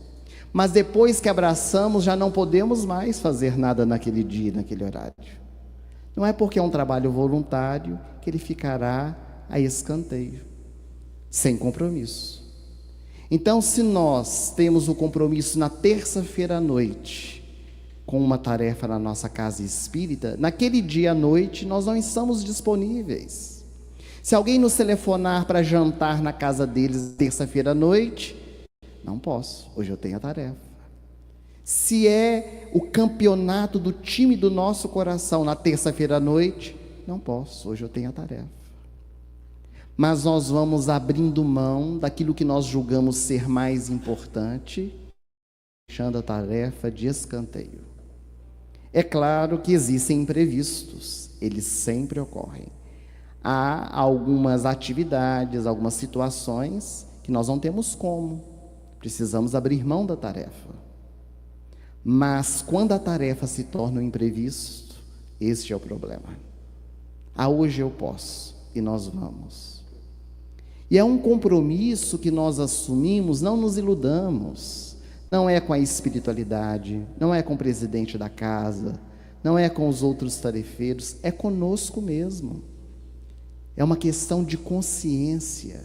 Mas depois que abraçamos, já não podemos mais fazer nada naquele dia, naquele horário. Não é porque é um trabalho voluntário que ele ficará a escanteio, sem compromisso. Então, se nós temos o compromisso na terça-feira à noite, com uma tarefa na nossa casa espírita, naquele dia à noite nós não estamos disponíveis. Se alguém nos telefonar para jantar na casa deles terça-feira à noite, não posso, hoje eu tenho a tarefa. Se é o campeonato do time do nosso coração na terça-feira à noite, não posso, hoje eu tenho a tarefa. Mas nós vamos abrindo mão daquilo que nós julgamos ser mais importante, deixando a tarefa de escanteio. É claro que existem imprevistos, eles sempre ocorrem. Há algumas atividades, algumas situações que nós não temos como, precisamos abrir mão da tarefa. Mas quando a tarefa se torna um imprevisto, este é o problema. Hoje eu posso, e nós vamos. E é um compromisso que nós assumimos, não nos iludamos. Não é com a espiritualidade, não é com o presidente da casa, não é com os outros tarefeiros, é conosco mesmo. É uma questão de consciência,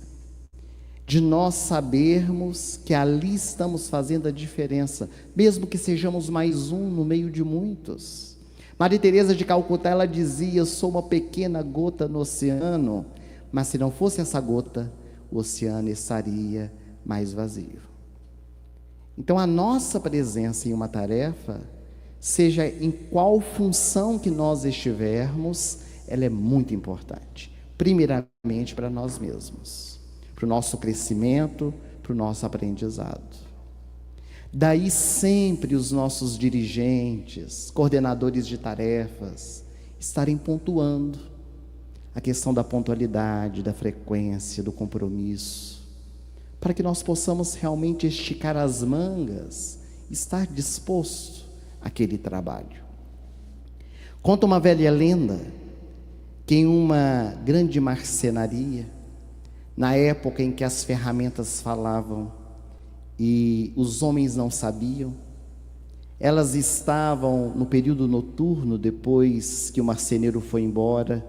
de nós sabermos que ali estamos fazendo a diferença, mesmo que sejamos mais um no meio de muitos. Maria Teresa de Calcutá, ela dizia: eu sou uma pequena gota no oceano, mas se não fosse essa gota, o oceano estaria mais vazio. Então a nossa presença em uma tarefa, seja em qual função que nós estivermos, ela é muito importante. Primeiramente para nós mesmos, para o nosso crescimento, para o nosso aprendizado. Daí sempre os nossos dirigentes, coordenadores de tarefas, estarem pontuando a questão da pontualidade, da frequência, do compromisso, para que nós possamos realmente esticar as mangas, estar disposto àquele trabalho. Conta uma velha lenda que em uma grande marcenaria, na época em que as ferramentas falavam e os homens não sabiam, elas estavam no período noturno, depois que o marceneiro foi embora,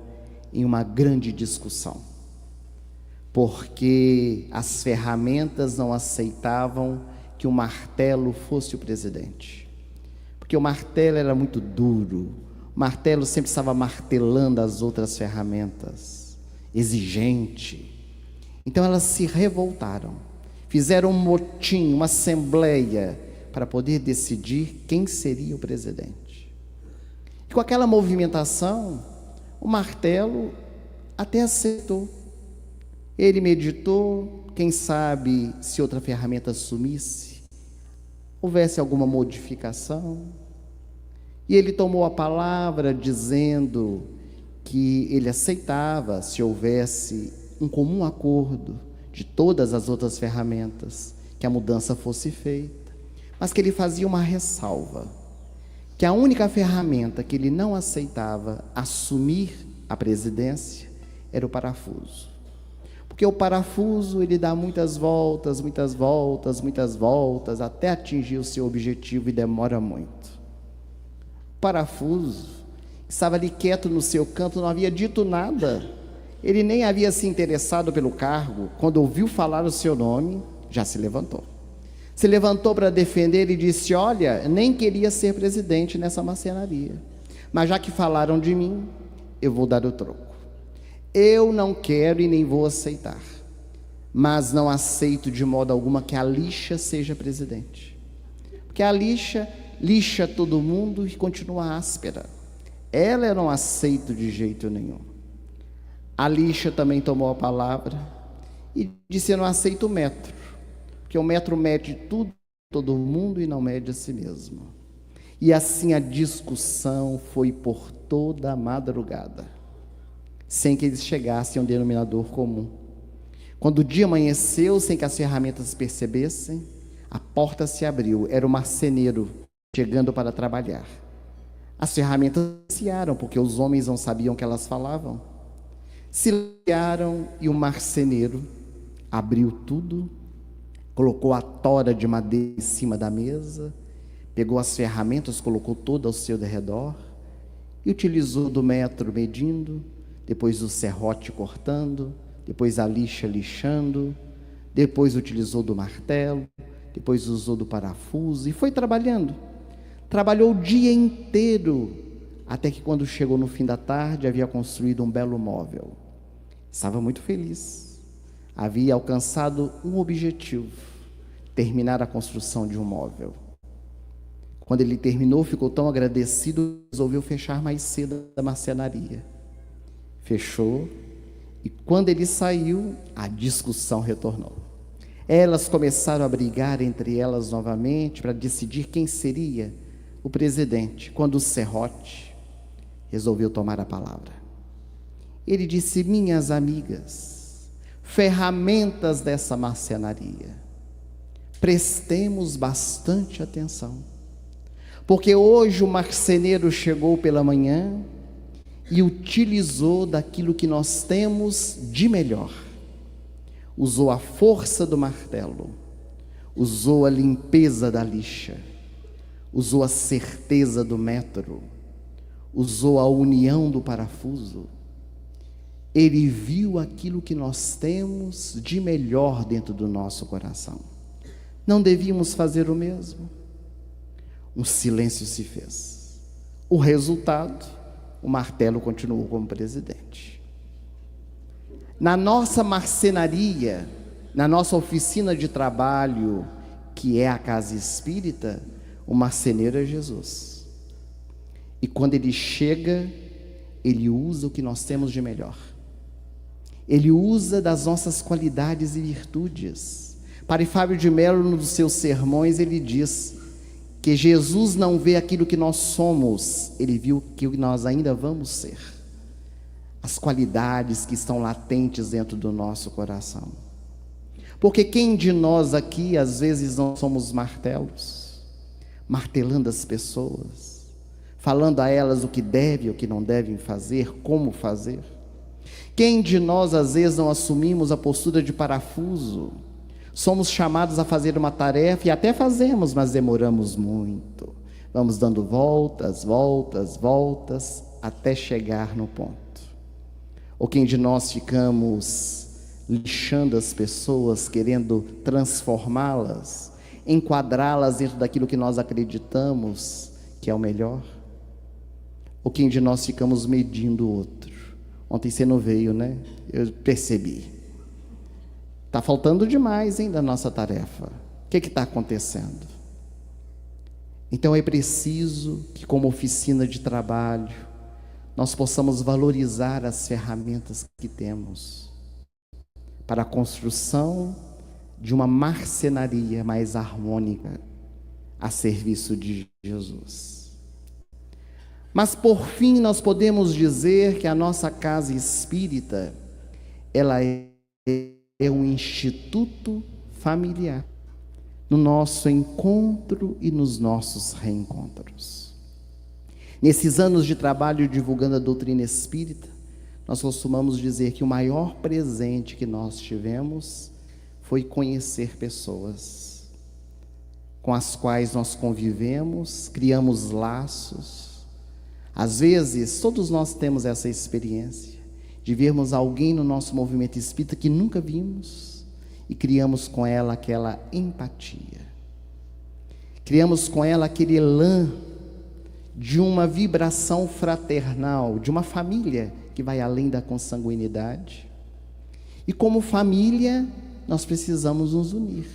em uma grande discussão, porque as ferramentas não aceitavam que o martelo fosse o presidente, porque o martelo era muito duro, o martelo sempre estava martelando as outras ferramentas, exigente. Então elas se revoltaram, fizeram um motim, uma assembleia, para poder decidir quem seria o presidente. E com aquela movimentação, o martelo até aceitou. Ele meditou, quem sabe se outra ferramenta sumisse, houvesse alguma modificação. E ele tomou a palavra dizendo que ele aceitava se houvesse um comum acordo de todas as outras ferramentas, que a mudança fosse feita, mas que ele fazia uma ressalva, que a única ferramenta que ele não aceitava assumir a presidência era o parafuso. Porque o parafuso, ele dá muitas voltas, muitas voltas, muitas voltas, até atingir o seu objetivo, e demora muito. O parafuso estava ali quieto no seu canto, não havia dito nada, ele nem havia se interessado pelo cargo. Quando ouviu falar o seu nome, já se levantou. Se levantou para defender e disse: olha, nem queria ser presidente nessa marcenaria, mas já que falaram de mim, eu vou dar o troco. Eu não quero e nem vou aceitar, mas não aceito de modo alguma que a lixa seja presidente, porque a lixa lixa todo mundo e continua áspera. Ela eu não aceito de jeito nenhum. A lixa também tomou a palavra e disse: eu não aceito o metro, porque o metro mede tudo, todo mundo, e não mede a si mesmo. E assim a discussão foi por toda a madrugada, sem que eles chegassem a um denominador comum. Quando o dia amanheceu, sem que as ferramentas percebessem, a porta se abriu. Era o marceneiro chegando para trabalhar. As ferramentas silenciaram, porque os homens não sabiam o que elas falavam. Silenciaram, e o marceneiro abriu tudo, colocou a tora de madeira em cima da mesa, pegou as ferramentas, colocou todas ao seu redor, e utilizou do metro medindo, depois do serrote cortando, depois a lixa lixando, depois utilizou do martelo, depois usou do parafuso, e foi trabalhando. Trabalhou o dia inteiro, até que quando chegou no fim da tarde, havia construído um belo móvel. Estava muito feliz. Havia alcançado um objetivo: terminar a construção de um móvel. Quando ele terminou, ficou tão agradecido, resolveu fechar mais cedo a marcenaria. Fechou, e quando ele saiu, a discussão retornou. Elas começaram a brigar entre elas novamente para decidir quem seria o presidente, quando o serrote resolveu tomar a palavra. Ele disse: minhas amigas, ferramentas dessa marcenaria, prestemos bastante atenção, porque hoje o marceneiro chegou pela manhã e utilizou daquilo que nós temos de melhor. Usou a força do martelo, usou a limpeza da lixa, usou a certeza do metro, usou a união do parafuso. Ele viu aquilo que nós temos de melhor dentro do nosso coração. Não devíamos fazer o mesmo? Um silêncio se fez. O resultado, o martelo continuou como presidente. Na nossa marcenaria, na nossa oficina de trabalho, que é a casa espírita, o marceneiro é Jesus. E quando ele chega, ele usa o que nós temos de melhor. Ele usa das nossas qualidades e virtudes. Padre Fábio de Mello, num dos seus sermões, ele diz que Jesus não vê aquilo que nós somos, ele viu que nós ainda vamos ser. As qualidades que estão latentes dentro do nosso coração. Porque quem de nós aqui, às vezes, não somos martelos, martelando as pessoas, falando a elas o que devem, o que não devem fazer, como fazer? Quem de nós, às vezes, não assumimos a postura de parafuso? Somos chamados a fazer uma tarefa, e até fazemos, mas demoramos muito. Vamos dando voltas, voltas, voltas, até chegar no ponto. Ou quem de nós ficamos lixando as pessoas, querendo transformá-las, enquadrá-las dentro daquilo que nós acreditamos que é o melhor? Ou quem de nós ficamos medindo o outro? Ontem você não veio, né? Eu percebi. Está faltando demais, hein, da nossa tarefa. O que está acontecendo? Então é preciso que, como oficina de trabalho, nós possamos valorizar as ferramentas que temos para a construção de uma marcenaria mais harmônica, a serviço de Jesus. Mas por fim nós podemos dizer que a nossa casa espírita, ela é um instituto familiar, no nosso encontro e nos nossos reencontros. Nesses anos de trabalho divulgando a doutrina espírita, nós costumamos dizer que o maior presente que nós tivemos foi conhecer pessoas com as quais nós convivemos, criamos laços. Às vezes, todos nós temos essa experiência de vermos alguém no nosso movimento espírita que nunca vimos e criamos com ela aquela empatia. Criamos com ela aquele elan de uma vibração fraternal, de uma família que vai além da consanguinidade. E como família, nós precisamos nos unir.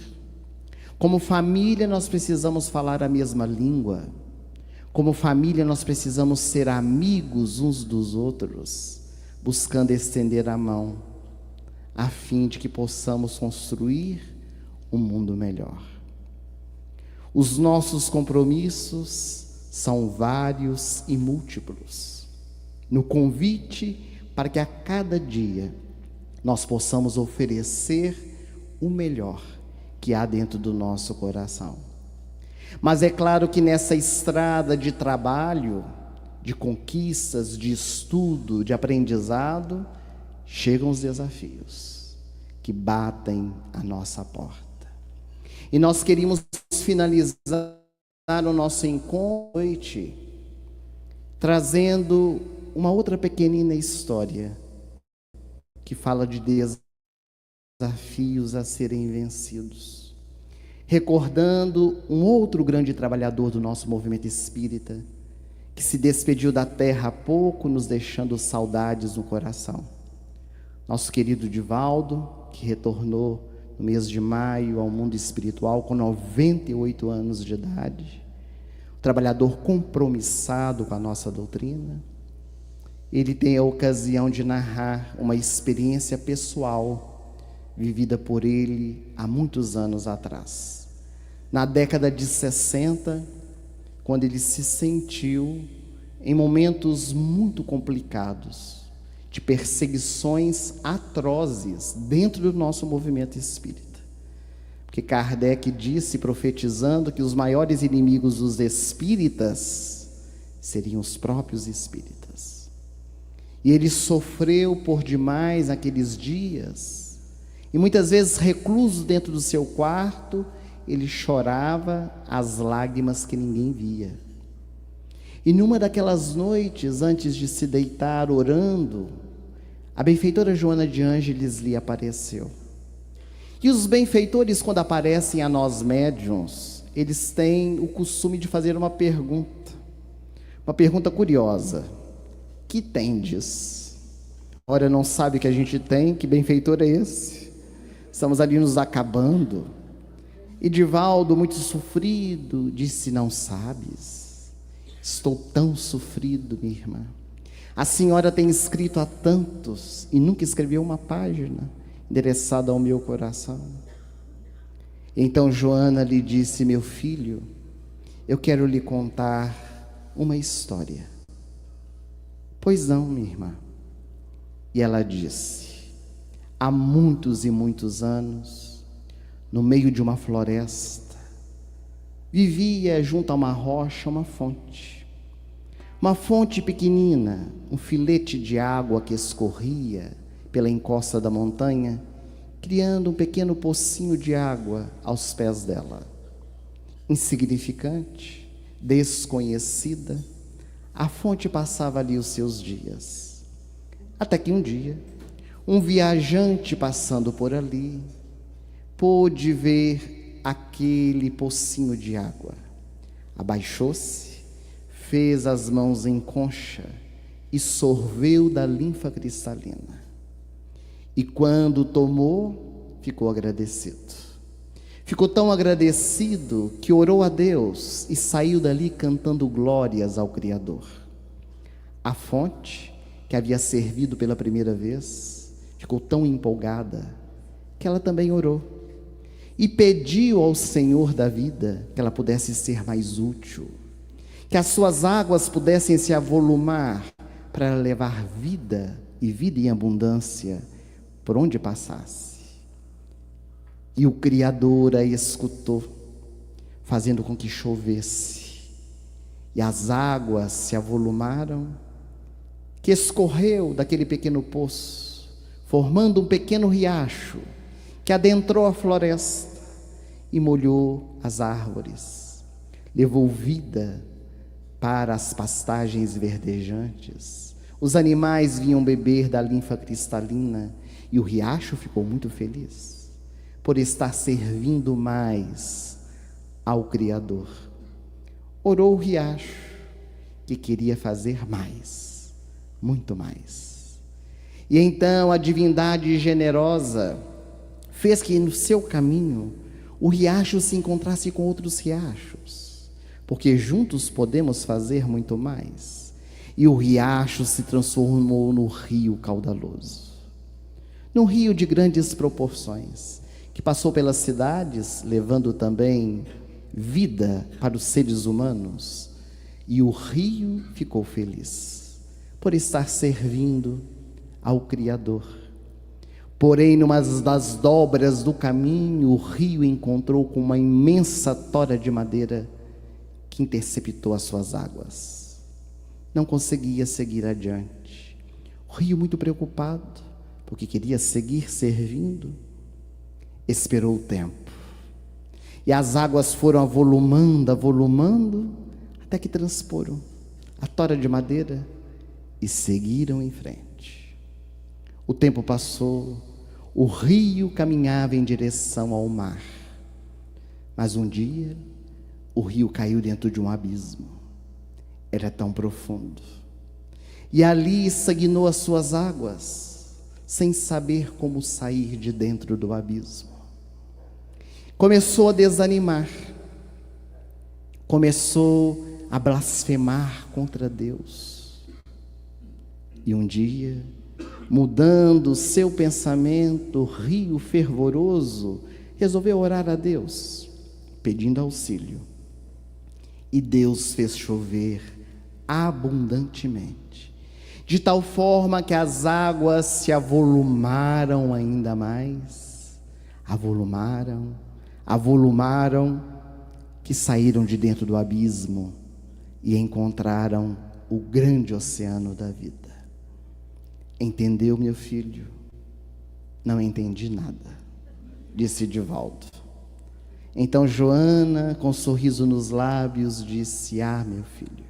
Como família, nós precisamos falar a mesma língua. Como família, nós precisamos ser amigos uns dos outros, buscando estender a mão, a fim de que possamos construir um mundo melhor. Os nossos compromissos são vários e múltiplos, no convite para que a cada dia nós possamos oferecer o melhor que há dentro do nosso coração. Mas é claro que nessa estrada de trabalho, de conquistas, de estudo, de aprendizado, chegam os desafios que batem a nossa porta. E nós queríamos finalizar o nosso encontro hoje trazendo uma outra pequenina história que fala de desafios a serem vencidos, recordando um outro grande trabalhador do nosso movimento espírita, que se despediu da terra há pouco, nos deixando saudades no coração. Nosso querido Divaldo, que retornou no mês de maio ao mundo espiritual com 98 anos de idade, um trabalhador compromissado com a nossa doutrina. Ele tem a ocasião de narrar uma experiência pessoal vivida por ele há muitos anos atrás. Na década de 60, quando ele se sentiu em momentos muito complicados, de perseguições atrozes dentro do nosso movimento espírita. Porque Kardec disse, profetizando, que os maiores inimigos dos espíritas seriam os próprios espíritas. E ele sofreu por demais aqueles dias, e muitas vezes recluso dentro do seu quarto, ele chorava as lágrimas que ninguém via. E numa daquelas noites, antes de se deitar orando, a benfeitora Joana de Ângeles lhe apareceu. E os benfeitores, quando aparecem a nós médiuns, eles têm o costume de fazer uma pergunta curiosa: que tendes? Ora, não sabe o que a gente tem? Que benfeitor é esse? Estamos ali nos acabando. E Divaldo, muito sofrido, disse: não sabes? Estou tão sofrido, minha irmã. A senhora tem escrito a tantos e nunca escreveu uma página endereçada ao meu coração. Então Joana lhe disse: meu filho, eu quero lhe contar uma história. Pois não, minha irmã. E ela disse: há muitos e muitos anos, no meio de uma floresta, vivia junto a uma rocha uma fonte pequenina, um filete de água que escorria pela encosta da montanha, criando um pequeno pocinho de água aos pés dela. Insignificante, desconhecida, a fonte passava ali os seus dias. Até que um dia, um viajante passando por ali, pôde ver aquele pocinho de água. Abaixou-se, fez as mãos em concha e sorveu da linfa cristalina. E quando tomou, ficou agradecido. Ficou tão agradecido que orou a Deus e saiu dali cantando glórias ao Criador. A fonte, que havia servido pela primeira vez, ficou tão empolgada que ela também orou. e pediu ao Senhor da vida que ela pudesse ser mais útil, que as suas águas pudessem se avolumar para ela levar vida e vida em abundância por onde passasse. E o Criador a escutou, fazendo com que chovesse, e as águas se avolumaram, que escorreu daquele pequeno poço, formando um pequeno riacho, que adentrou a floresta e molhou as árvores, levou vida para as pastagens verdejantes. Os animais vinham beber da linfa cristalina, e o riacho ficou muito feliz por estar servindo mais ao Criador. Orou o riacho, que queria fazer mais, muito mais. E então a divindade generosa fez que no seu caminho o riacho se encontrasse com outros riachos, porque juntos podemos fazer muito mais. E o riacho se transformou no rio caudaloso, num rio de grandes proporções, que passou pelas cidades, levando também vida para os seres humanos. E o rio ficou feliz por estar servindo ao Criador. Porém, numa das dobras do caminho, o rio encontrou com uma imensa tora de madeira que interceptou as suas águas. Não conseguia seguir adiante. O rio, muito preocupado, porque queria seguir servindo, esperou o tempo. E as águas foram avolumando, até que transporam a tora de madeira e seguiram em frente. O tempo passou, o rio caminhava em direção ao mar. Mas um dia, o rio caiu dentro de um abismo. Era tão profundo. E ali estagnou as suas águas, sem saber como sair de dentro do abismo. Começou a desanimar, começou a blasfemar contra Deus. E um dia, mudando o seu pensamento, rio fervoroso, resolveu orar a Deus, pedindo auxílio. E Deus fez chover abundantemente, de tal forma que as águas se avolumaram ainda mais, avolumaram, que saíram de dentro do abismo e encontraram o grande oceano da vida. Entendeu, meu filho? Não entendi nada, disse Divaldo. Então Joana, com um sorriso nos lábios, disse: meu filho,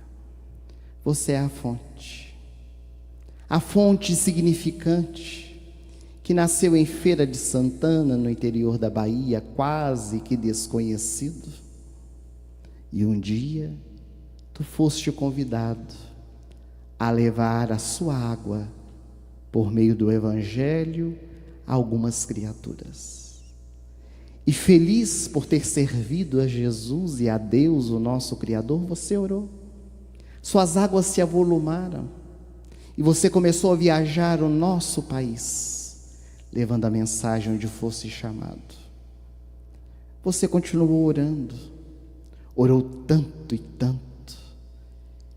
você é a fonte significante, que nasceu em Feira de Santana, no interior da Bahia, quase que desconhecido. E um dia, tu foste convidado a levar a sua água, por meio do Evangelho, a algumas criaturas. E feliz por ter servido a Jesus e a Deus, o nosso Criador, você orou. Suas águas se avolumaram, e você começou a viajar o nosso país, levando a mensagem onde fosse chamado. Você continuou orando, orou tanto e tanto,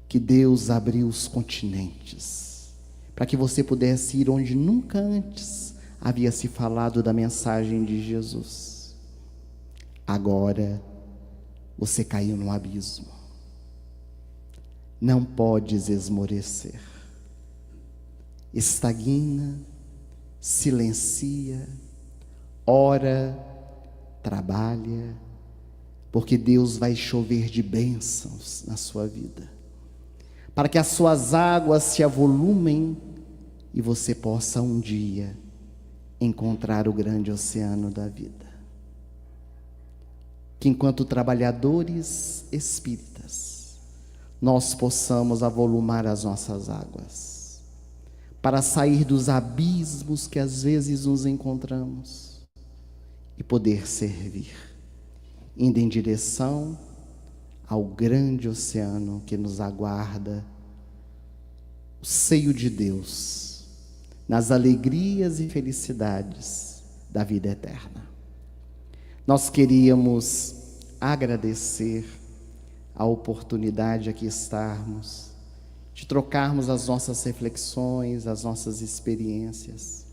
que Deus abriu os continentes, para que você pudesse ir onde nunca antes havia se falado da mensagem de Jesus. Agora, você caiu no abismo. Não podes esmorecer. Estagna, silencia, ora, trabalha, porque Deus vai chover de bênçãos na sua vida, para que as suas águas se avolumem e você possa um dia encontrar o grande oceano da vida. Que enquanto trabalhadores espíritas, nós possamos avolumar as nossas águas, para sair dos abismos que às vezes nos encontramos e poder servir, indo em direção ao grande oceano que nos aguarda, o seio de Deus, nas alegrias e felicidades da vida eterna. Nós queríamos agradecer a oportunidade de aqui estarmos, de trocarmos as nossas reflexões, as nossas experiências.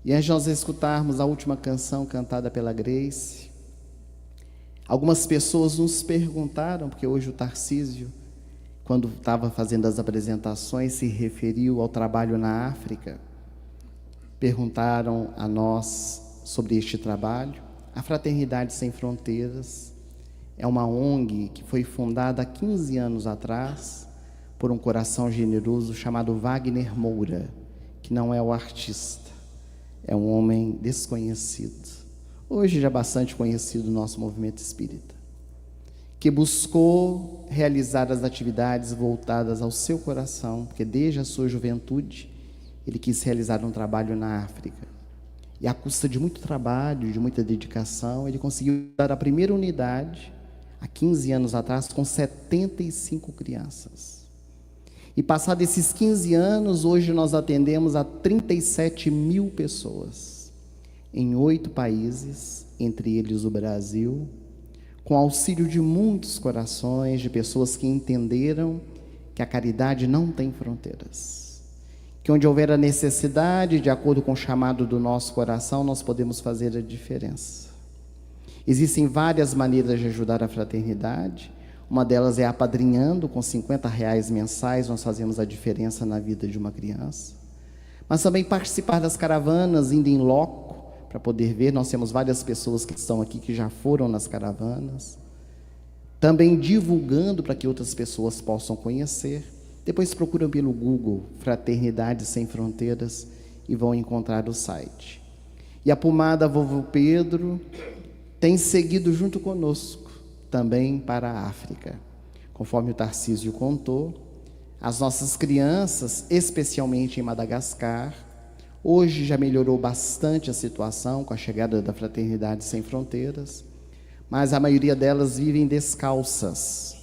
E antes de nós escutarmos a última canção cantada pela Grace, algumas pessoas nos perguntaram, porque hoje o Tarcísio, quando estava fazendo as apresentações, se referiu ao trabalho na África. Perguntaram a nós sobre este trabalho. A Fraternidade Sem Fronteiras é uma ONG que foi fundada há 15 anos atrás por um coração generoso chamado Wagner Moura, que não é o artista, é um homem desconhecido, hoje já bastante conhecido no nosso movimento espírita, que buscou realizar as atividades voltadas ao seu coração, porque desde a sua juventude ele quis realizar um trabalho na África. E à custa de muito trabalho, de muita dedicação, ele conseguiu dar a primeira unidade, há 15 anos atrás, com 75 crianças. E passados esses 15 anos, hoje nós atendemos a 37 mil pessoas, em 8 países, entre eles o Brasil, com auxílio de muitos corações, de pessoas que entenderam que a caridade não tem fronteiras. Que onde houver a necessidade, de acordo com o chamado do nosso coração, nós podemos fazer a diferença. Existem várias maneiras de ajudar a fraternidade. Uma delas é apadrinhando, com R$50 mensais, nós fazemos a diferença na vida de uma criança. Mas também participar das caravanas, indo em loco, para poder ver. Nós temos várias pessoas que estão aqui, que já foram nas caravanas. Também divulgando para que outras pessoas possam conhecer. Depois procuram pelo Google, Fraternidade Sem Fronteiras, e vão encontrar o site. E a Pomada Vovô Pedro tem seguido junto conosco, também para a África. Conforme o Tarcísio contou, as nossas crianças, especialmente em Madagascar, hoje já melhorou bastante a situação com a chegada da Fraternidade Sem Fronteiras, mas a maioria delas vivem descalças,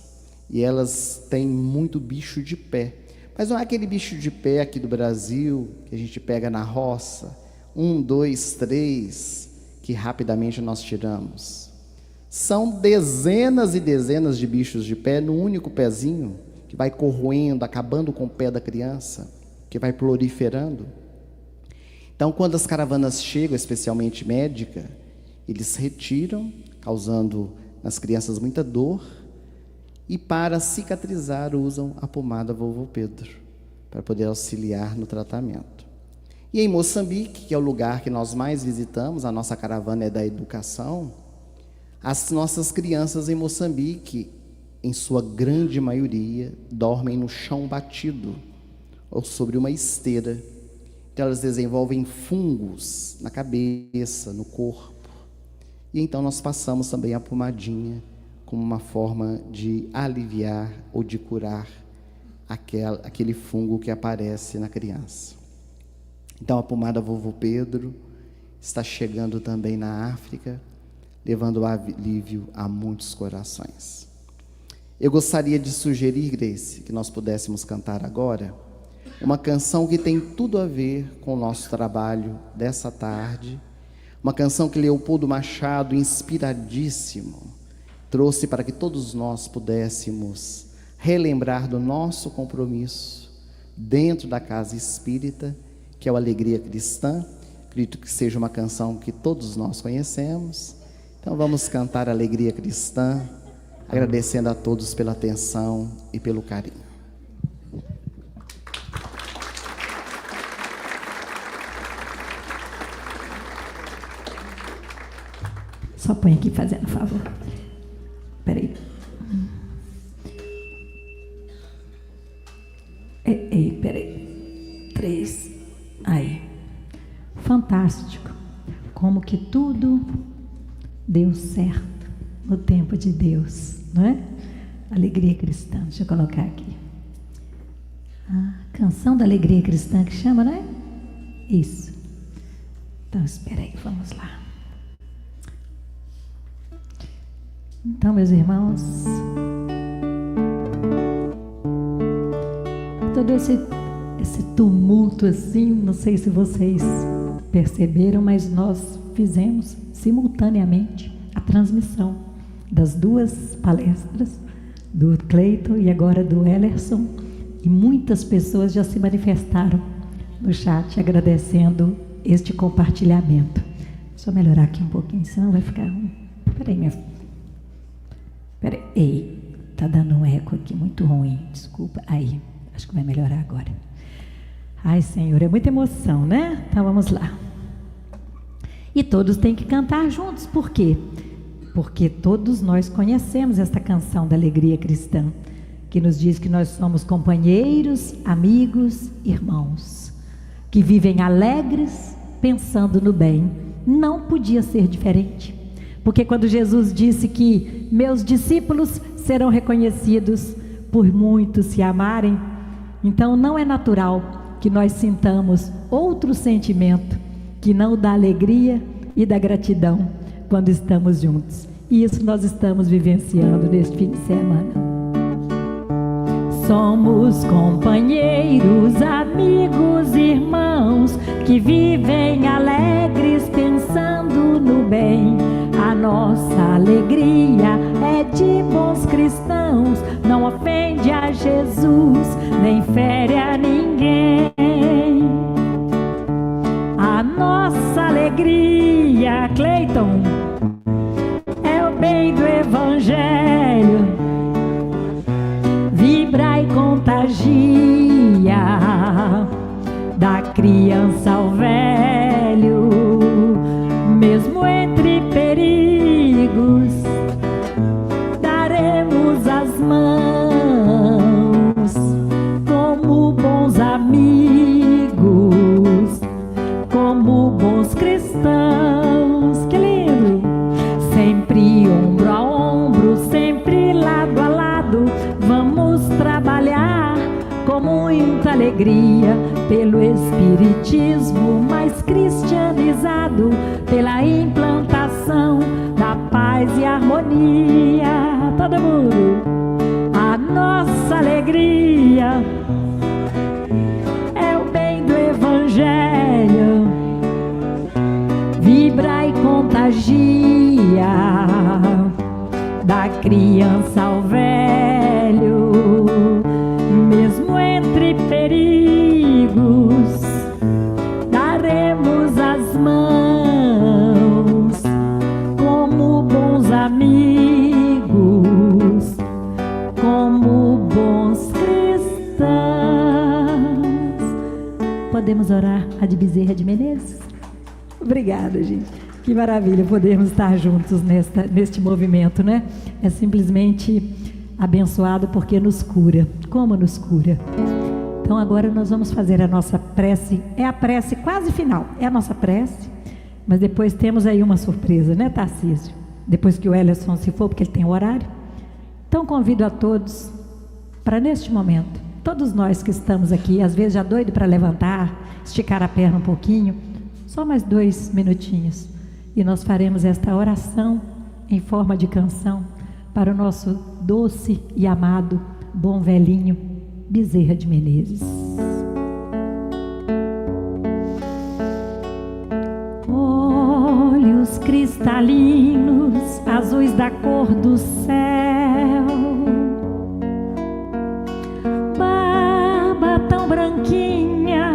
e elas têm muito bicho de pé. Mas não é aquele bicho de pé aqui do Brasil, que a gente pega na roça, 1, 2, 3, que rapidamente nós tiramos. São dezenas e dezenas de bichos de pé no único pezinho, que vai corroendo, acabando com o pé da criança, que vai proliferando. Então, quando as caravanas chegam, especialmente médica, eles retiram, causando nas crianças muita dor, e para cicatrizar usam a pomada Vovô Pedro, para poder auxiliar no tratamento. E em Moçambique, que é o lugar que nós mais visitamos, a nossa caravana é da educação, as nossas crianças em Moçambique, em sua grande maioria, dormem no chão batido, ou sobre uma esteira. Então elas desenvolvem fungos na cabeça, no corpo. E então nós passamos também a pomadinha, como uma forma de aliviar ou de curar aquele fungo que aparece na criança. Então a pomada Vovô Pedro está chegando também na África, levando alívio a muitos corações. Eu gostaria de sugerir, Grace, que nós pudéssemos cantar agora uma canção que tem tudo a ver com o nosso trabalho dessa tarde, uma canção que Leopoldo Machado, inspiradíssimo, trouxe para que todos nós pudéssemos relembrar do nosso compromisso dentro da casa espírita, que é o Alegria Cristã. Acredito que seja uma canção que todos nós conhecemos. Então vamos cantar Alegria Cristã, agradecendo a todos pela atenção e pelo carinho.
Só põe aqui fazendo favor. Peraí. Peraí. 3. Aí. Fantástico. Como que tudo deu certo no tempo de Deus, não é? Alegria Cristã. Deixa eu colocar aqui. A canção da Alegria Cristã que chama, não é? Isso. Então, espera aí, vamos lá. Então, meus irmãos, todo esse tumulto assim, não sei se vocês perceberam, mas nós fizemos simultaneamente a transmissão das duas palestras, do Cleiton e agora do Ellerson, e muitas pessoas já se manifestaram no chat agradecendo este compartilhamento. Deixa eu melhorar aqui um pouquinho, senão vai ficar ruim. Peraí, minha filha. Peraí, ei, tá dando um eco aqui muito ruim, desculpa. Aí, acho que vai melhorar agora. Ai, Senhor, é muita emoção, né? Então vamos lá. E todos têm que cantar juntos, por quê? Porque todos nós conhecemos esta canção da alegria cristã, que nos diz que nós somos companheiros, amigos, irmãos, que vivem alegres, pensando no bem. Não podia ser diferente, porque quando Jesus disse que meus discípulos serão reconhecidos por muitos se amarem, então não é natural que nós sintamos outro sentimento que não o da alegria e da gratidão quando estamos juntos. E isso nós estamos vivenciando neste fim de semana. Somos companheiros, amigos, irmãos, que vivem alegres pensando no bem. A nossa alegria é de bons cristãos, não ofende a Jesus, nem fere a ninguém. A nossa alegria, Cleiton, é o bem do Evangelho, vibra e contagia, da criança ao velho, mesmo entre perigos, daremos as mãos como bons amigos, como bons cristãos. Que lindo! Sempre ombro a ombro, sempre lado a lado, vamos trabalhar com muita alegria pelo espiritismo mais cristianizado, pela implantação da paz e harmonia. Todo mundo! A nossa alegria é o bem do Evangelho, vibra e contagia, da criança ao velho, mesmo entre perigos, daremos as mãos como bons amigos, como bons cristãos. Podemos orar a de Bezerra de Menezes? Obrigada, gente. Que maravilha podermos estar juntos neste movimento, né? É simplesmente abençoado porque nos cura. Como nos cura? Então agora nós vamos fazer a nossa prece. É a prece quase final. É a nossa prece. Mas depois temos aí uma surpresa, né, Tarcísio? Depois que o Ellerson se for, porque ele tem o horário. Então convido a todos para neste momento, todos nós que estamos aqui, às vezes já doido para levantar, esticar a perna um pouquinho, só mais 2 minutinhos. E nós faremos esta oração em forma de canção para o nosso doce e amado bom velhinho Bezerra de Menezes. Olhos cristalinos, azuis da cor do céu, barba tão branquinha,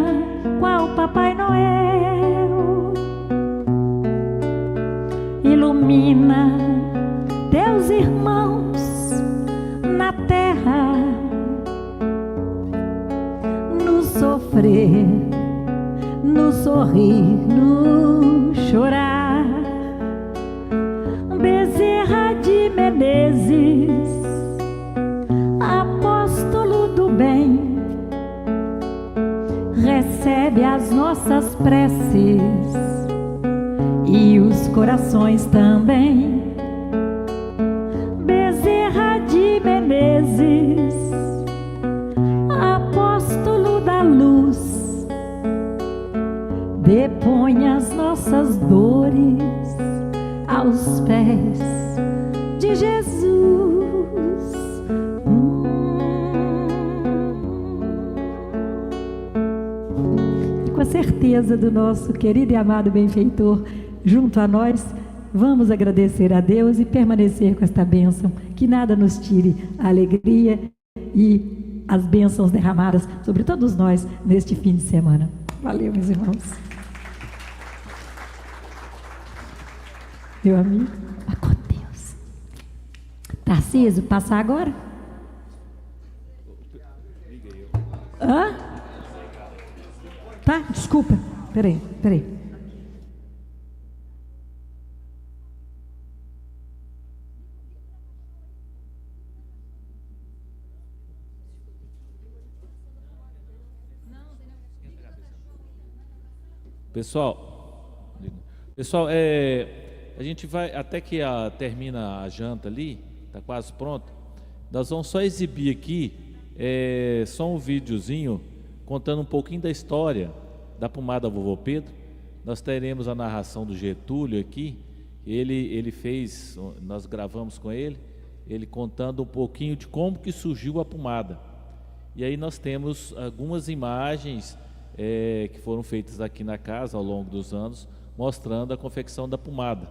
qual Papai Noel, ilumina teus irmãos na terra, no sofrer, no sorrir, no chorar. Bezerra de Menezes, apóstolo do bem, recebe as nossas preces e os corações também. Bezerra de Menezes, apóstolo da luz, depõe as nossas dores aos pés de Jesus. E com a certeza do nosso querido e amado benfeitor junto a nós, vamos agradecer a Deus e permanecer com esta bênção, que nada nos tire a alegria e as bênçãos derramadas sobre todos nós neste fim de semana. Valeu, meus irmãos. Meu amigo, vá com Deus. Tarcísio, passar agora? Hã? Tá, desculpa. Peraí.
Pessoal, a gente vai, até que termina a janta ali, está quase pronto, nós vamos só exibir aqui, só um videozinho, contando um pouquinho da história da pomada Vovô Pedro. Nós teremos a narração do Getúlio aqui, ele fez, nós gravamos com ele contando um pouquinho de como que surgiu a pomada. E aí nós temos algumas imagens que foram feitas aqui na casa ao longo dos anos, mostrando a confecção da pomada.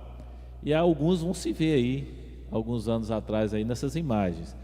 E alguns vão se ver aí, alguns anos atrás aí nessas imagens.